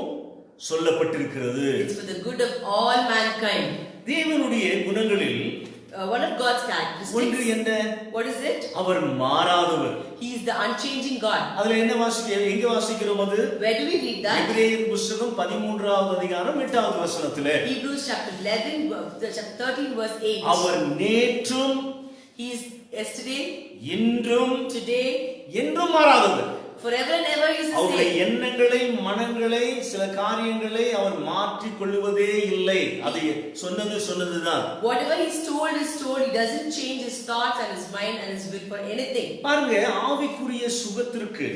சொல்லப்பட்டிருக்கிறது. It's for the good of all mankind. தேவனுடைய குணங்களில் One of God's ஒன்று characteristics. என்ன? What is it? அவர் மாறாதவர். He is the unchanging God. அதுல என்ன எங்க வாசிக்கிறோம்? அது Where do we read that? எபிரேயர் புத்தகம் 13வது அதிகாரம் 8வது வசனத்திலே. Hebrews chapter 11, chapter 13 verse 8. அவர் நேற்றும், He is yesterday, இன்றும், today, என்றும் மாறாதவர். forever and ever He is the அவருடைய same. எண்ணங்களை, மனங்களை, சில காரியங்களை அவர் மாற்றிக் கொள்வதே இல்லை. அதை சொன்னதுதான். Whatever He's told is told. He doesn't change His thoughts and His mind and His will for anything. பாருங்க, ஆவிக்குரிய சுகத்திற்கு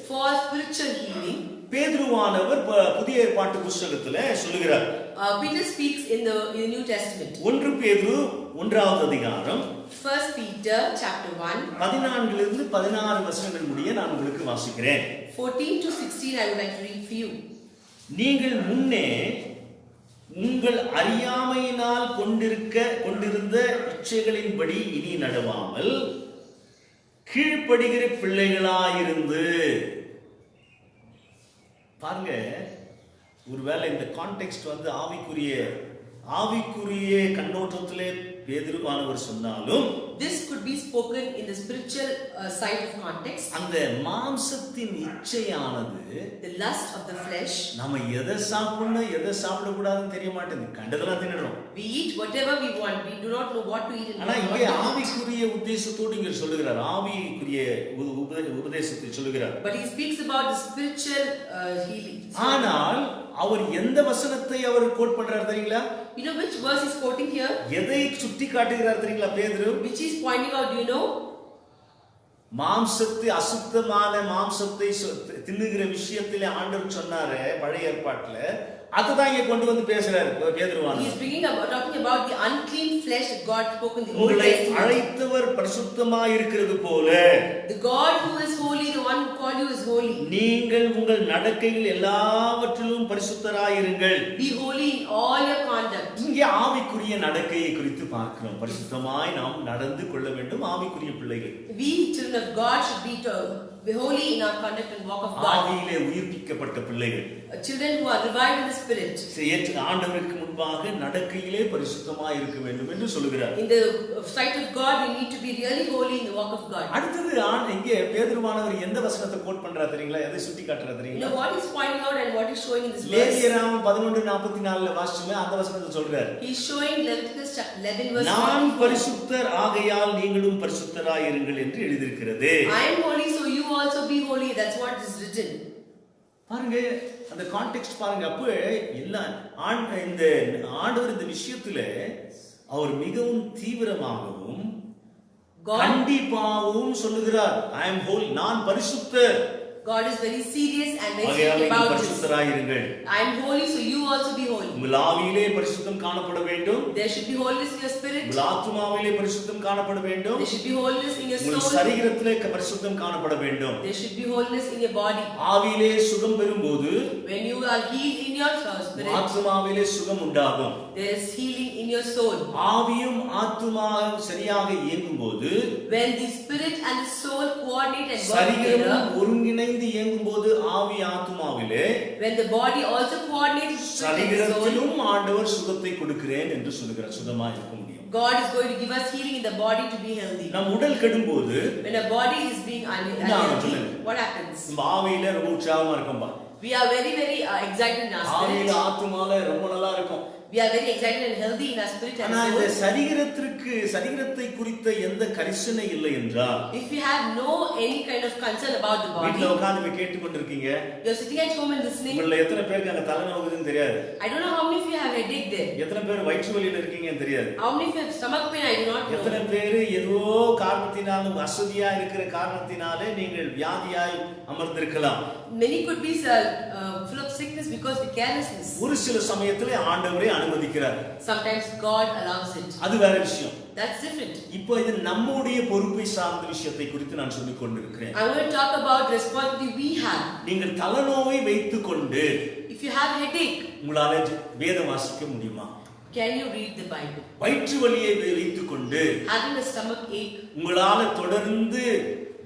For spiritual healing, பேதுருவானவர் புதிய ஏற்பாட்டு புத்தகத்துல சொல்லுகிறார். Peter speaks in the New Testament. 1 பேதுரு 1வது அதிகாரம் 1 Peter chapter 1, 14 16 வசனங்கள் முடிய நான் உங்களுக்கு வாசிக்கிறேன். 14 to 16 I would like to read for you. நீங்கள் முன்னே உங்கள் அறியாமையினால் கொண்டிருந்த இச்சைகளின்படி இனி நடவாமல் கீழ்ப்படுகிற பிள்ளைகளாயிருந்து. பாருங்க, ஒருவேளை இந்த கான்டெக்ஸ்ட் ஆவிக்குரிய கண்ணோட்டத்திலே பேதுருவானவர் சொன்னாலும், This could be spoken in the spiritual side of context. அந்த மாம்சத்தின் இச்சையானது, The lust of the flesh. நம்ம எதை சாப்பிடணும் எதை சாப்பிடக்கூடாதுன்னு தெரிய மாட்டேங்குது. கண்டதெல்லாம் தின்னுறோம். We eat whatever we want. We do not know what to eat and ஆனா what இங்கே not to eat. ஆவிக்குரிய உத்தேசத்தோடு இங்க சொல்லுகிறார். ஆவிக்குரிய உபதேசத்தை சொல்லுகிறார். But he speaks about the spiritual healing. ஆனால் அவர் எந்த வசனத்தை அவர் கோட் பண்றார் தெரியுங்களா? You know which verse he's quoting here? எதை சுட்டி காட்டுகிறார் தெரியுங்களா பேதுரு? Which he's pointing out, do you know? அசுத்தமான மாம்சத்தை தின்னுகிற விஷயத்திலே ஆண்டவர் சொன்னாரு பழைய ஏற்பாட்டுல, அதுதான் இங்க கொண்டு வந்து பேசுறாரு பேதுருவானவர். He is talking about the unclean flesh that God spoke in the Old உங்களை Testament. அழைத்தவர் பரிசுத்தமாய் இருக்கிறது போல The God who is holy, the one who called you is holy. நீங்கள் உங்கள் நடக்கையில் எல்லாவற்றிலும் பரிசுத்தராயிருங்கள். Be holy in all your conduct. இங்கே ஆவிக்குரிய நடக்கையை குறித்து பார்க்கிறோம். பரிசுத்தமாய் நாம் நடந்து கொள்ள வேண்டும். ஆவிக்குரிய பிள்ளைகள், We children of God should be holy in our conduct and walk of God. ஆவியிலே உயிர்ப்பிக்கப்பட்ட பிள்ளைகள், Children who are revived in the spirit. ஆண்டவருக்கு முன்பாக நடக்கையிலே பரிசுத்தமாய் இருக்க வேண்டும் என்று சொல்கிறார். In the sight of God, we need to be really holy in the walk of God. அடுத்தது இங்கே பேதுருவானவர் எந்த வசனத்தை கோட் பண்றா தெரியுங்களா? எதை சுட்டி காட்டுறா You தெரியுங்களா? know what he's pointing out and what he's showing in this verse? லேவியராகமம் 11:44 வாசிச்சோமே அந்த வசனத்தை சொல்றார். He's showing Leviticus 11 verse 44. நான் பரிசுத்தர் ஆகையால் நீங்களும் பரிசுத்தராய் இருங்கள் என்று எழுதியிருக்கிறது. I am holy, so you also be holy. That's what is written. பாருங்க அந்த கான்டெக்ஸ்ட் பாருங்க. அப்ப எல்லாம் இந்த ஆண்டவர் இந்த விஷயத்துல அவர் மிகவும் தீவிரமாகவும் கண்டிப்பாகவும் சொல்லுகிறார். I am holy, நான் பரிசுத்தர். God is very serious and very ஆகையால் strict நீங்கள் about this. பரிசுத்தராயிருங்கள். I am holy, so you also be holy. உங்கள் ஆவியிலே பரிசுத்தம் காணப்பட வேண்டும். There should be holiness in your spirit. உங்கள் ஆத்துமாவிலே பரிசுத்தம் காணப்பட வேண்டும். There should be holiness in your உங்கள் soul. சரீரத்திலே பரிசுத்தம் காணப்பட வேண்டும். There should be holiness in your body. ஆவியிலே சுகம் பெறும்போது When you are healed in your spirit, ஆத்துமாவிலே சுகம் உண்டாகும். there is healing in your soul. ஆவியும் ஆத்துமாவும் சரியாக இயங்கும்போது, When the spirit and the soul coordinate and work சரீரமும் together, ஒருங்கிணைந்து இயங்கும்போது ஆவி ஆத்துமாவிலே, when the body also coordinates with spirit and soul, சரீரத்திலும் ஆண்டவர் சுகத்தை கொடுக்கிறேன் என்று சொல்லுகிறார். சுகமா இருக்க முடியும். God is going to give us healing in the body to be healthy. நம் உடல் கெடும்போது When a body is being unhealthy, what happens? நம்ம ஆவியில ரொம்ப உற்சாகமா இருக்கும்பா. We are very, very excited in our ஆவியில spirit. ஆத்துமால ரொம்ப நல்லா இருக்கும். We are very excited and healthy in our spirit and ஆனா இந்த soul. சரீரத்தை குறித்த எந்த கரிசனை இல்லை என்றால், If you have any kind of concern about the வீட்டுல body, உட்கார்ந்து போய் கேட்டுக்கொண்டிருக்கீங்க, you're sitting at home and listening. உங்கள எத்தனை பேருக்கு அங்க தலைநோவுதுன்னு தெரியாது. I don't know how many of you have headache there. எத்தனை பேர் வயிற்று வலியில இருக்கீங்கன்னு தெரியாது. How many of you have stomach pain? I do not எத்தனை know. பேர் ஏதோ காரணத்தினாலும் அசதியா இருக்கிற காரணத்தினாலே நீங்கள் வியாதியாய் அமர்ந்திருக்கலாம். Many could be full of sickness because of carelessness. ஒரு சில சமயத்திலே ஆண்டவரே அனுமதிக்கிறார். Sometimes God allows it. அது வேற விஷயம். That's different. இப்போ இது நம்முடைய பொறுப்பை சார்ந்த விஷயத்தை குறித்து நான் சொல்லிக் கொண்டிருக்கிறேன். I want to talk about the responsibility we have. நீங்கள் தலைநோவை வைத்துக்கொண்டு If you have headache, உங்களால வேதம் வாசிக்க முடியுமா? can you read the Bible? வயிற்று வலியை வைத்துக்கொண்டு Having a stomach ache, உங்களால தொடர்ந்து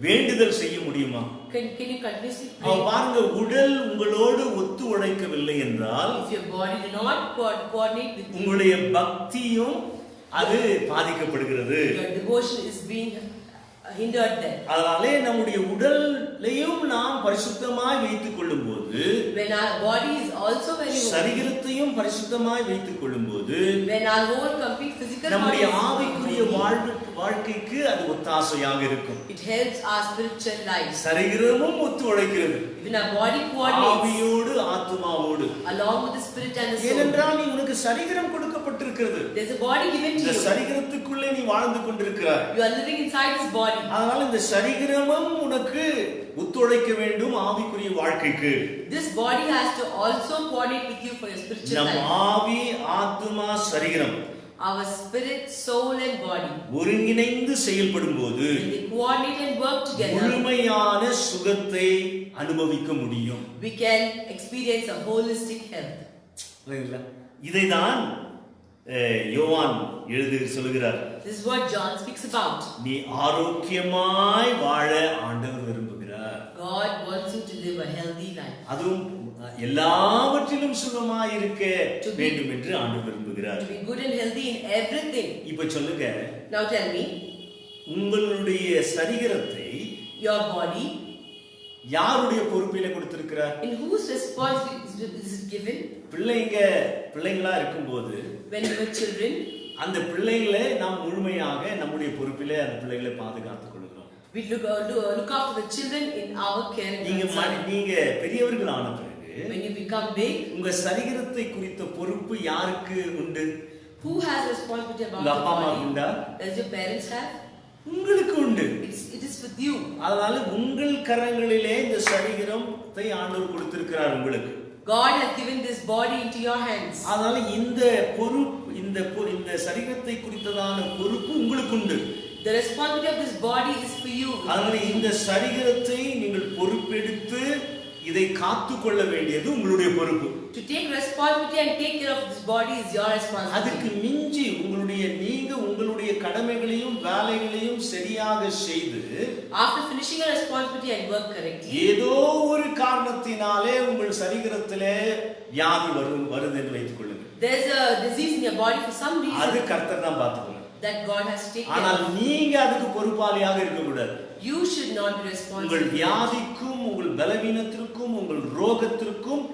வேண்டுதல் செய்ய முடியுமா? can you continuously அவ pray? பாருங்க, உடல் உங்களோடு ஒத்து உழைக்கவில்லை என்றால் If your body do not coordinate with you, உங்களுடைய பக்தியும் அது பாதிக்கப்படுகிறது. your devotion is being hindered there. அதனாலே நம்முடைய உடலையும் நாம் பரிசுத்தமாய் வைத்துக் கொள்ளும் போது, When our body is also very holy, சரீரத்தையும் பரிசுத்தமாய் வைத்துக் கொள்ளும் போது, when our whole complete physical body நம்முடைய is ஆவிக்குரிய holy, வாழ்க்கைக்கு அது ஒத்தாசையாக இருக்கும். it helps our spiritual life. சரீரமும் ஒத்து உழைக்கிறது, When our body coordinates ஆவியோடு ஆத்துமாவோடு. along with the spirit and the soul, ஏனென்றால் நீ உனக்கு சரீரம் கொடுக்கப்பட்டிருக்கிறது. there's a body given to இந்த you. சரீரத்துக்குள்ளே நீ வாழ்ந்து கொண்டிருக்கிறாய். You are living inside this body. அதனால இந்த சரீரமும் உனக்கு ஒத்துழைக்க வேண்டும் ஆவிக்குரிய வாழ்க்கைக்கு. This body has to also coordinate with you for your spiritual நம் life. ஆவி ஆத்துமா சரீரம் Our spirit, soul and body, ஒருங்கிணைந்து செயல்படும் போது when they coordinate and work together, முழுமையான சுகத்தை அனுபவிக்க முடியும். we can experience a holistic health. இதைதான் யோவான் எழுதி சொல்லுகிறார். This is what John speaks about. நீ ஆரோக்கியமாய் வாழ ஆண்டவர் விரும்புகிறார். God wants you to live a healthy life. அதுவும் எல்லாவற்றிலும் சுகமாய் இருக்க வேண்டும் என்று ஆண்டவர் விரும்புகிறார். To be good and healthy in everything. இப்ப சொல்லுங்க, Now tell me, உங்களுடைய சரீரத்தை your body, யாருடைய பொறுப்பிலே கொடுத்திருக்கிறார்? in whose responsibility is it given? பிள்ளைங்களா இருக்கும்போது When we were children, அந்த பிள்ளைகளை நாம் முழுமையாக நம்முடைய பொறுப்பிலே அந்த பிள்ளைகளை பாதுகாத்துக் கொள்கிறோம். we look after the children in our care and concern. நீங்க பெரியவர்கள் ஆன பிறகு When you become big, உங்க சரீரத்தை குறித்த பொறுப்பு யாருக்கு உண்டு? who has responsibility about உங்க the அப்பா அம்மா body? உண்டா? Does your parents have? உங்களுக்கு உண்டு. It is with you. அதனால உங்கள் கரங்களிலே இந்த சரீரத்தை ஆண்டவர் கொடுத்திருக்கிறார் உங்களுக்கு. God has given this body into your hands. அதனால இந்த இந்த சரீரத்தை குறித்ததான பொறுப்பு உங்களுக்கு உண்டு. The responsibility of this body is for you. அதனால இந்த சரீரத்தை நீங்கள் பொறுப்பெடுத்து இதை காத்துக்கொள்ள வேண்டியது உங்களுடைய பொறுப்பு. To take responsibility and take care of this body is your responsibility. அதுக்கு மிஞ்சி உங்களுடைய கடமைகளையும் வேலைகளையும் சரியாக செய்து after finishing your responsibility and work correctly, ஏதோ ஒரு காரணத்தினாலே உங்கள் சரீரத்திலே வியாதி வருது என்று வைத்துக் கொள்ளுங்கள். there is a disease in your body for some reason. அது கர்த்தர் தான் பார்த்துக்கணும். that God has taken. ஆனால் நீங்க அதுக்கு பொறுப்பாளியாக இருக்க கூடாது. You should not be responsible. உங்கள் வியாதிக்கும் உங்கள் பலவீனத்திற்கும் உங்கள் ரோகத்திற்கும்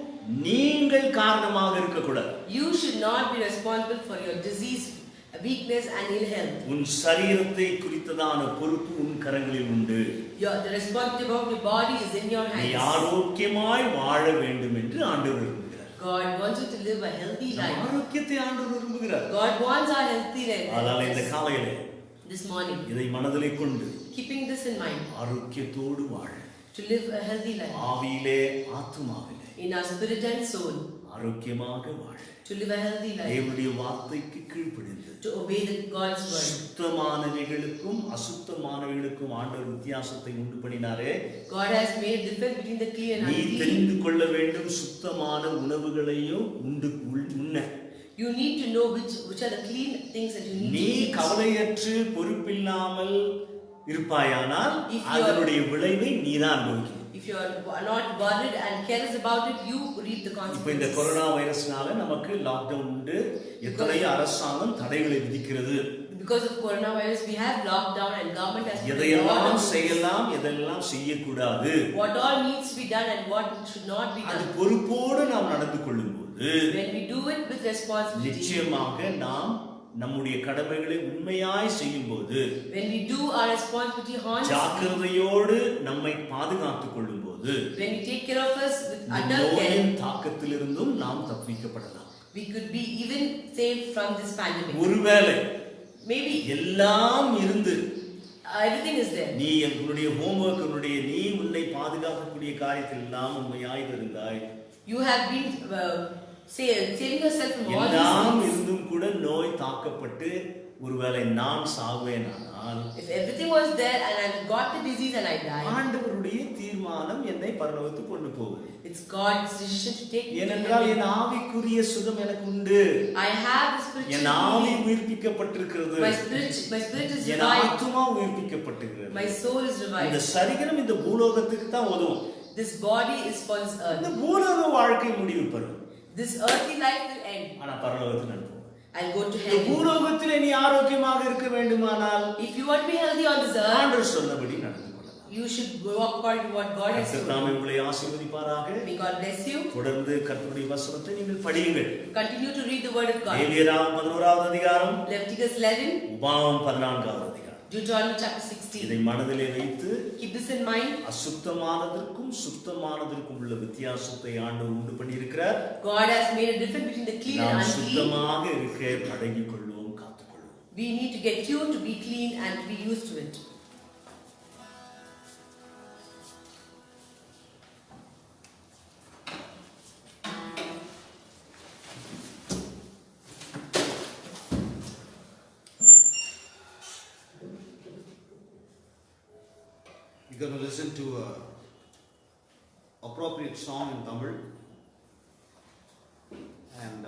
நீங்கள் காரணமாக இருக்க கூடாது. You should not be responsible for your disease, weakness and ill health. உன் சரீரத்தை குறித்ததான பொறுப்பு உன் கரங்களில் உண்டு. The responsibility about your body is in your hands. நீ ஆரோக்கியமாய் வாழ வேண்டும் என்று ஆண்டவர் விரும்புகிறார். God wants you to live a healthy life. ஆரோக்கியத்தை ஆண்டவர் விரும்புகிறார். God wants our healthy life. அதனால இந்த காலையிலே this morning, இதை மனதிலே கொண்டு keeping this in mind, ஆரோக்கியத்தோடு வாழ, to live a healthy life, ஆவியிலே ஆத்துமாவிலே in our spirit and soul, ஆரோக்கியமாக வாழ, to live a healthy life, தேவனுடைய வார்த்தைக்கு கீழ்ப்படிந்து, to obey God's word. சுத்தமானவைகளுக்கும் அசுத்தமானவைகளுக்கும் ஆண்டவர் வித்தியாசத்தை உண்டு பண்ணினாரே. God has made difference between the clean and நீ unclean. தெரிந்து கொள்ள வேண்டும் சுத்தமான உணவுகளையும் உண்ண. You need to know which are the clean things that you need நீ to eat. கவலையற்று பொறுப்பில்லாமல் இருப்பாயானால் அதனுடைய விளைவை நீதான் அனுபவிக்கணும். If you are not worried and careless about it, you reap the இப்போ இந்த consequences. கொரோனா வைரஸ்னால நமக்கு லாக்டவுன் உண்டு. எத்தனையோ அரசாங்கம் தடைகளை விதிக்கிறது. Because of coronavirus, we have lockdown and government has put எதையெல்லாம் செய்யலாம், எதெல்லாம் செய்யக்கூடாது, what all needs to be done and what should not be அது done. பொறுப்போடு நாம் நடந்து கொள்ளும்போது When we do it with responsibility, நிச்சயமாக நாம் நம்முடைய கடமைகளை உண்மையாய் செய்யும்போது, when we do our responsibility honestly, ஜாக்கிரதையோடு நம்மை பாதுகாத்துக் கொள்ளும்போது, when we take care of us with utter care, நோயின் தாக்கத்திலிருந்தும் நாம் தப்பிக்கப்படலாம். we could be even saved from this pandemic. ஒருவேளை Maybe எல்லாம் இருந்து everything is there. நீ உன்னுடைய ஹோம்வொர்க் நீ உன்னை பாதுகாக்கக்கூடிய காரியத்தில் எல்லாம் உண்மையாய் இருந்தாய், You have been saving yourself from all எல்லாம் these things. இருந்தும் கூட நோய் தாக்கப்பட்டு ஒருவேளை நான் சாவேனானால், If everything was there and I got the disease and I died, ஆண்டவருடைய தீர்மானம் என்னை பரலோகத்துக்கு கொண்டு போகுது. it's God's decision to take me to ஏனென்றால் heaven. என் ஆவிக்குரிய சுகம் எனக்கு உண்டு. I have the spiritual என் ஆவி healing. உயிர்ப்பிக்கப்பட்டிருக்கிறது. My spirit is N revived. ஆத்துமா உயிர்ப்பிக்கப்பட்டிருக்கிறது. My soul is இந்த revived. சரீரம் இந்த பூலோகத்துக்கு தான் உதவும். This body is for this இந்த earth. பூலோக வாழ்க்கை முடிவு பெறும். This earthly life will end. ஆனா பரலோகத்துக்கு அனுப்புவோம். I'll go to இந்த heaven. பூலோகத்திலே நீ ஆரோக்கியமாக இருக்க வேண்டுமானால் If you want to be healthy on this earth, ஆண்டவர் சொன்னபடி நடந்து கொள்ளலாம். you should walk according to what God has கர்த்தர் told. தாமே உங்களை ஆசீர்வதிப்பாராக. May God bless you. தொடர்ந்து கர்த்தருடைய வசனத்தை நீங்கள் படியுங்கள். Continue to read the word of God. லேவியராகமம் 11வது அதிகாரம், Leviticus 11, உபாகமம் 14வது அதிகாரம். Deuteronomy chapter 16. இதை மனதிலே வைத்து Keep this in mind. அசுத்தமானதற்கும் சுத்தமானதற்கும் உள்ள வித்தியாசத்தை ஆண்டவர் உண்டு பண்ணியிருக்கிறார். God has made a difference between the clean and நாம் unclean. சுத்தமாக இருக்க பழகிக் கொள்வோம், காத்துக்கொள்வோம். We need to get tuned to be clean and to be used to it. We're going to listen to a appropriate song in Tamil, and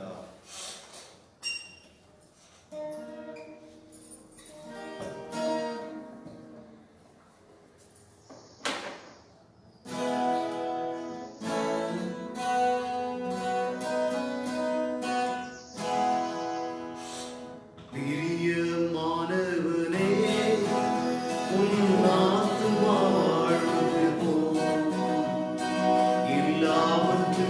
எல்லாவற்றையும்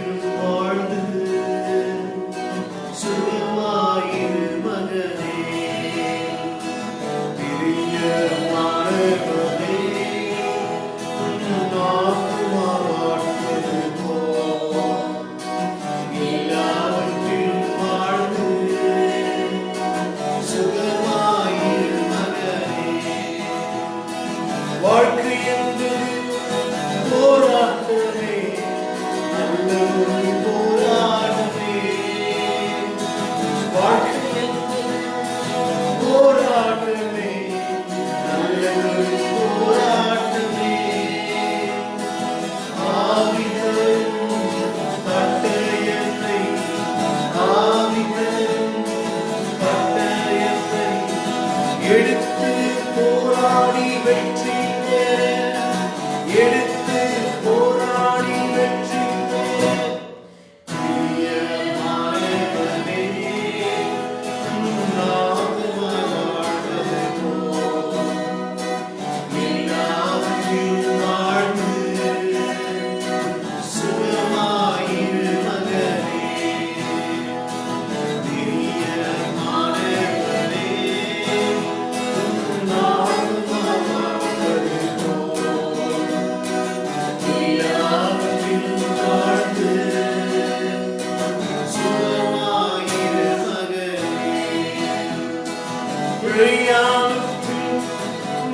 பிரயாணத்தில்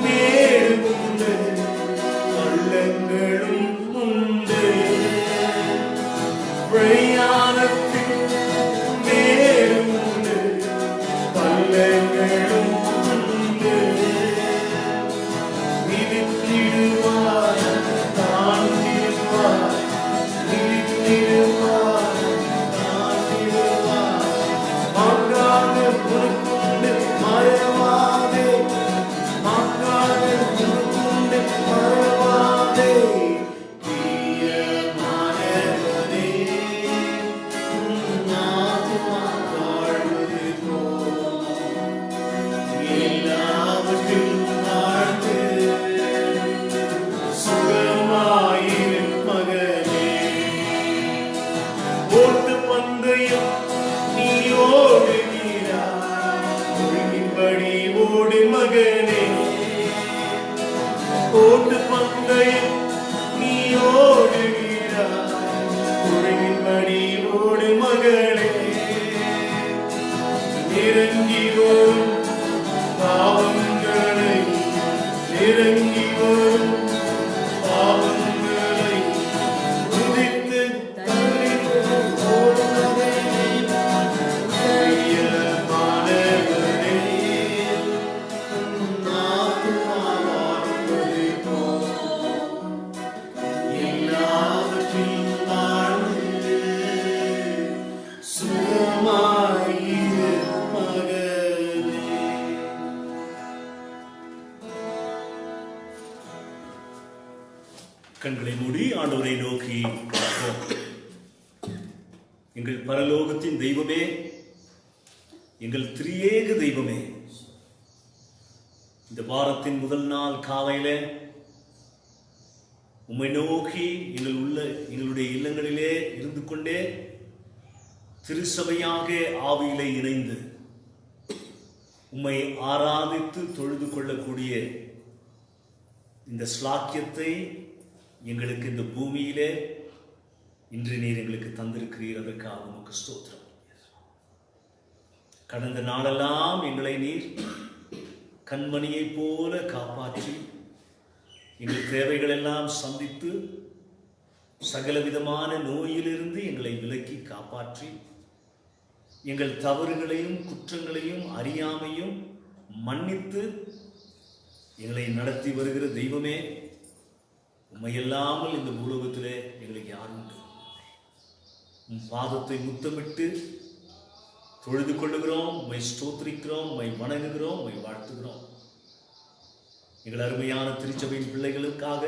மேடும் உண்டு, பள்ளங்களும் உண்டு. பிரயாணத்தில் மேடும் உண்டு, பள்ளங்களும் உண்டு. மிதித்திடுவார், தாழ்த்திடுவார், மிதித்திடுவார், தாழ்த்திடுவார். மாற்றாக உனக்குண்டு மறவாதே, மாற்றாக உனக்குண்டு மறவாதே. பிரியமானவனே, உன் ஆத்துமா வாழ்வது போல் எல்லாவற்றிலும் வாழ்ந்து சுகமாயிரு மகனே. ஓட்டு பந்தயம் நீ ஓடுகிறாய், ஒழுங்கின்படி ஓடு மகனே. ஓட்டு பந்தயம் நீ ஓடுகிறாய், ஒழுங்கின்படி ஓடு மகளே. இறங்கி வரும் பாவங்களை, இறங்கி வரும் பாவங்களை உதித்து தள்ளிவிடும் ஓடுவதே. பிரியமானவனே, உன் ஆத்துமா வாழ்வது போல் எல்லாவற்றிலும் வாழ்ந்து சுகமாயிரு மகனே. கண்களை மூடி ஆண்டவரை நோக்கி பார்ப்போம். எங்கள் பரலோகத்தின் தெய்வமே, எங்கள் திரியேக தெய்வமே, இந்த வாரத்தின் முதல் நாள் காலையில உம்மை நோக்கி எங்களுடைய இல்லங்களிலே இருந்து கொண்டே திருச்சபையாக ஆவியிலே இணைந்து உம்மை ஆராதித்து தொழுது கொள்ளக்கூடிய இந்த ஸ்லாக்கியத்தை எங்களுக்கு இந்த பூமியிலே இன்று நீர் எங்களுக்கு தந்திருக்கிறீர். அதற்காக உமக்கு ஸ்தோத்திரம். கடந்த நாளெல்லாம் எங்களை நீர் கண்மணியைப் போல காப்பாற்றி எங்கள் தேவைகள் எல்லாம் சந்தித்து சகலவிதமான நோயிலிருந்து எங்களை விலக்கி காப்பாற்றி எங்கள் தவறுகளையும் குற்றங்களையும் அறியாமையும் மன்னித்து எங்களை நடத்தி வருகிற தெய்வமே, உம்மையல்லாமல் இந்த பூலோகத்திலே எங்களுக்கு யார் உண்டு? உம் பாதத்தை முத்தமிட்டு தொழுது கொள்ளுகிறோம், உம்மை ஸ்தோத்திரிக்கிறோம், உம்மை வணங்குகிறோம், உம்மை வாழ்த்துகிறோம். எங்கள் அருமையான திருச்சபையின் பிள்ளைகளுக்காக,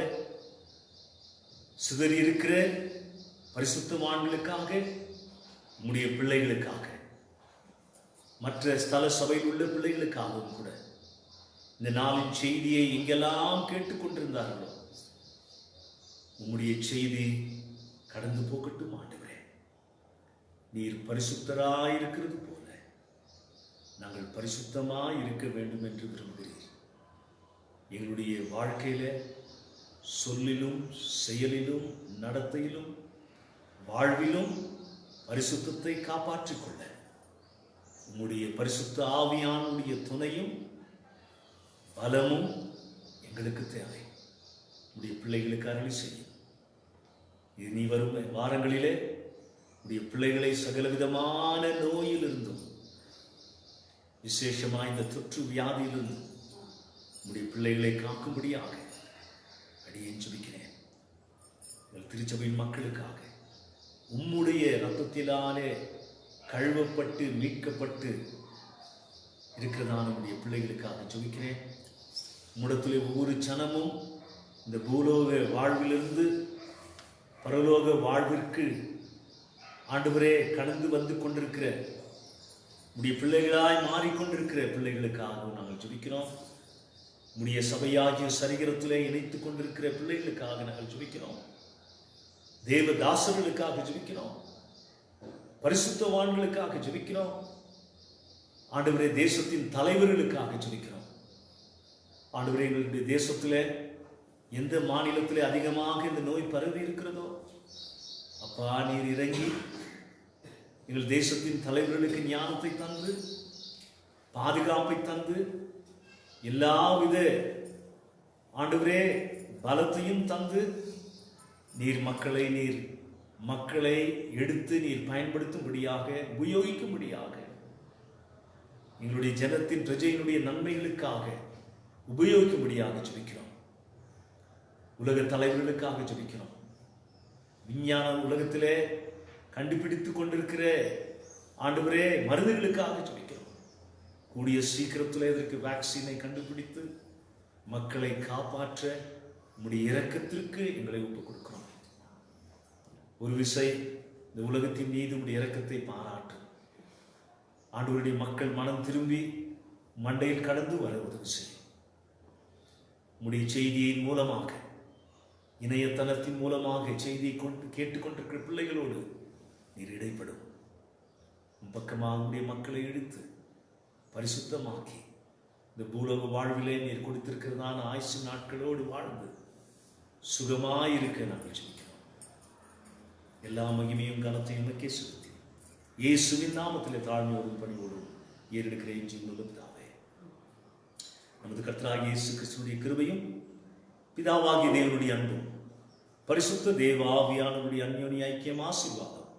சிதறி இருக்கிற பரிசுத்தவான்களுக்காக, உம்முடைய பிள்ளைகளுக்காக, மற்ற ஸ்தல சபையில் உள்ள பிள்ளைகளுக்காகவும் கூட இந்த நாளின் செய்தியை எங்கெல்லாம் கேட்டுக்கொண்டிருந்தார்களோ உம்முடைய செய்தி கடந்து போகட்டும் ஆண்டவரே. நீர் பரிசுத்தராயிருக்கிறது போல நாங்கள் பரிசுத்தமாய் இருக்க வேண்டும் என்று விரும்புகிறீர். எங்களுடைய வாழ்க்கையில சொல்லிலும் செயலிலும் நடத்தையிலும் வாழ்விலும் பரிசுத்தத்தை காப்பாற்றிக் கொள்ள உம்முடைய பரிசுத்த ஆவியானுடைய துணையும் பலமும் எங்களுக்கு தேவை. உடைய பிள்ளைகளுக்கு அருள் செய்யும். இது நீ வரும் வாரங்களிலே உடைய பிள்ளைகளை சகலவிதமான நோயிலிருந்தும் விசேஷமாக இந்த தொற்று வியாதியிலிருந்தும் உடைய பிள்ளைகளை காக்கும்படியாக அடியேன் ஜெபிக்கிறேன். உங்கள் திருச்சபையின் மக்களுக்காக உம்முடைய இரத்தத்தினாலே கழுவப்பட்டு மீட்கப்பட்டு இருக்கிறதான உடைய பிள்ளைகளுக்காக ஜெபிக்கிறேன். உம்மிடத்திலே ஒவ்வொரு சனமும் இந்த பூலோக வாழ்விலிருந்து பரலோக வாழ்விற்கு ஆண்டவரே கடந்து வந்து கொண்டிருக்கிற உடைய பிள்ளைகளாய் மாறிக்கொண்டிருக்கிற பிள்ளைகளுக்காகவும் நாங்கள் ஜெபிக்கிறோம். உடைய சபையாகிய சரீரத்திலே இணைத்துக் கொண்டிருக்கிற பிள்ளைகளுக்காக நாங்கள் ஜெபிக்கிறோம். தேவதாசர்களுக்காக ஜெபிக்கிறோம். பரிசுத்தவான்களுக்காக ஜெபிக்கிறோம். ஆண்டவரே தேசத்தின் தலைவர்களுக்காக ஜெபிக்கிறோம். ஆண்டவரே எங்களுடைய தேசத்திலே எந்த மாநிலத்திலே அதிகமாக இந்த நோய் பரவி இருக்கிறதோ அப்பா நீர் இறங்கி எங்கள் தேசத்தின் தலைவர்களுக்கு ஞானத்தை தந்து பாதுகாப்பை தந்து எல்லாவித ஆண்டவரே பலத்தையும் தந்து நீர் மக்களை எடுத்து நீர் பயன்படுத்தும்படியாக உபயோகிக்கும்படியாக எங்களுடைய ஜனத்தின் பிரஜையினுடைய நன்மைகளுக்காக உபயோகிக்கும்படியாக ஜெபிக்கிறோம். உலக தலைவர்களுக்காக ஜெபிக்கிறோம். விஞ்ஞான உலகத்திலே கண்டுபிடித்துக் கொண்டிருக்கிற ஆண்டவரே மருந்துகளுக்காக ஜெபிக்கிறோம். கூடிய சீக்கிரத்தில் இதற்கு வேக்சினை கண்டுபிடித்து மக்களை காப்பாற்ற உம்முடைய இரக்கத்திற்கு எங்களை ஒப்புக் கொடுக்கிறோம். ஒரு விசை இந்த உலகத்தின் மீது உம்முடைய இரக்கத்தை பாராட்டு. ஆண்டவருடைய மக்கள் மனம் திரும்பி மண்டையில் கடந்து வர உதவி செய்யும். உம்முடைய செய்தியின் மூலமாக, இணையதளத்தின் மூலமாக செய்தியை கேட்டுக்கொண்டிருக்கிற பிள்ளைகளோடு நீர் இடைப்படும். பக்கமாக உடைய மக்களை எடுத்து பரிசுத்தமாக்கி இந்த பூலோக வாழ்விலே நீர் கொடுத்திருக்கிறதான ஆயுசு நாட்களோடு வாழ்ந்து சுகமாயிருக்க நாங்கள் ஜெபிக்கிறோம். எல்லா மகிமையும் கனத்தையும் உமக்கே செலுத்தி இயேசுவின் நாமத்திலே தாழ்மையோடும் பணிவோடும் ஏறெடுக்கிறேன் ஜீவனுள்ள பிதாவே. நமது கர்த்தராகிய இயேசு கிறிஸ்துவினுடைய கிருபையும் பிதாவாகிய தேவனுடைய அன்பும் பரிசுத்த தேவ ஆவியானவருடைய அந்யோன்ய ஐக்கியம் ஆசீர்வாதம்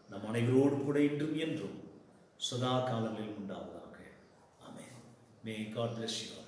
நம் அனைவரோடும் கூட இன்றும் என்றும் சதா காலங்களில் உண்டாவதாக. ஆமென். May God bless you.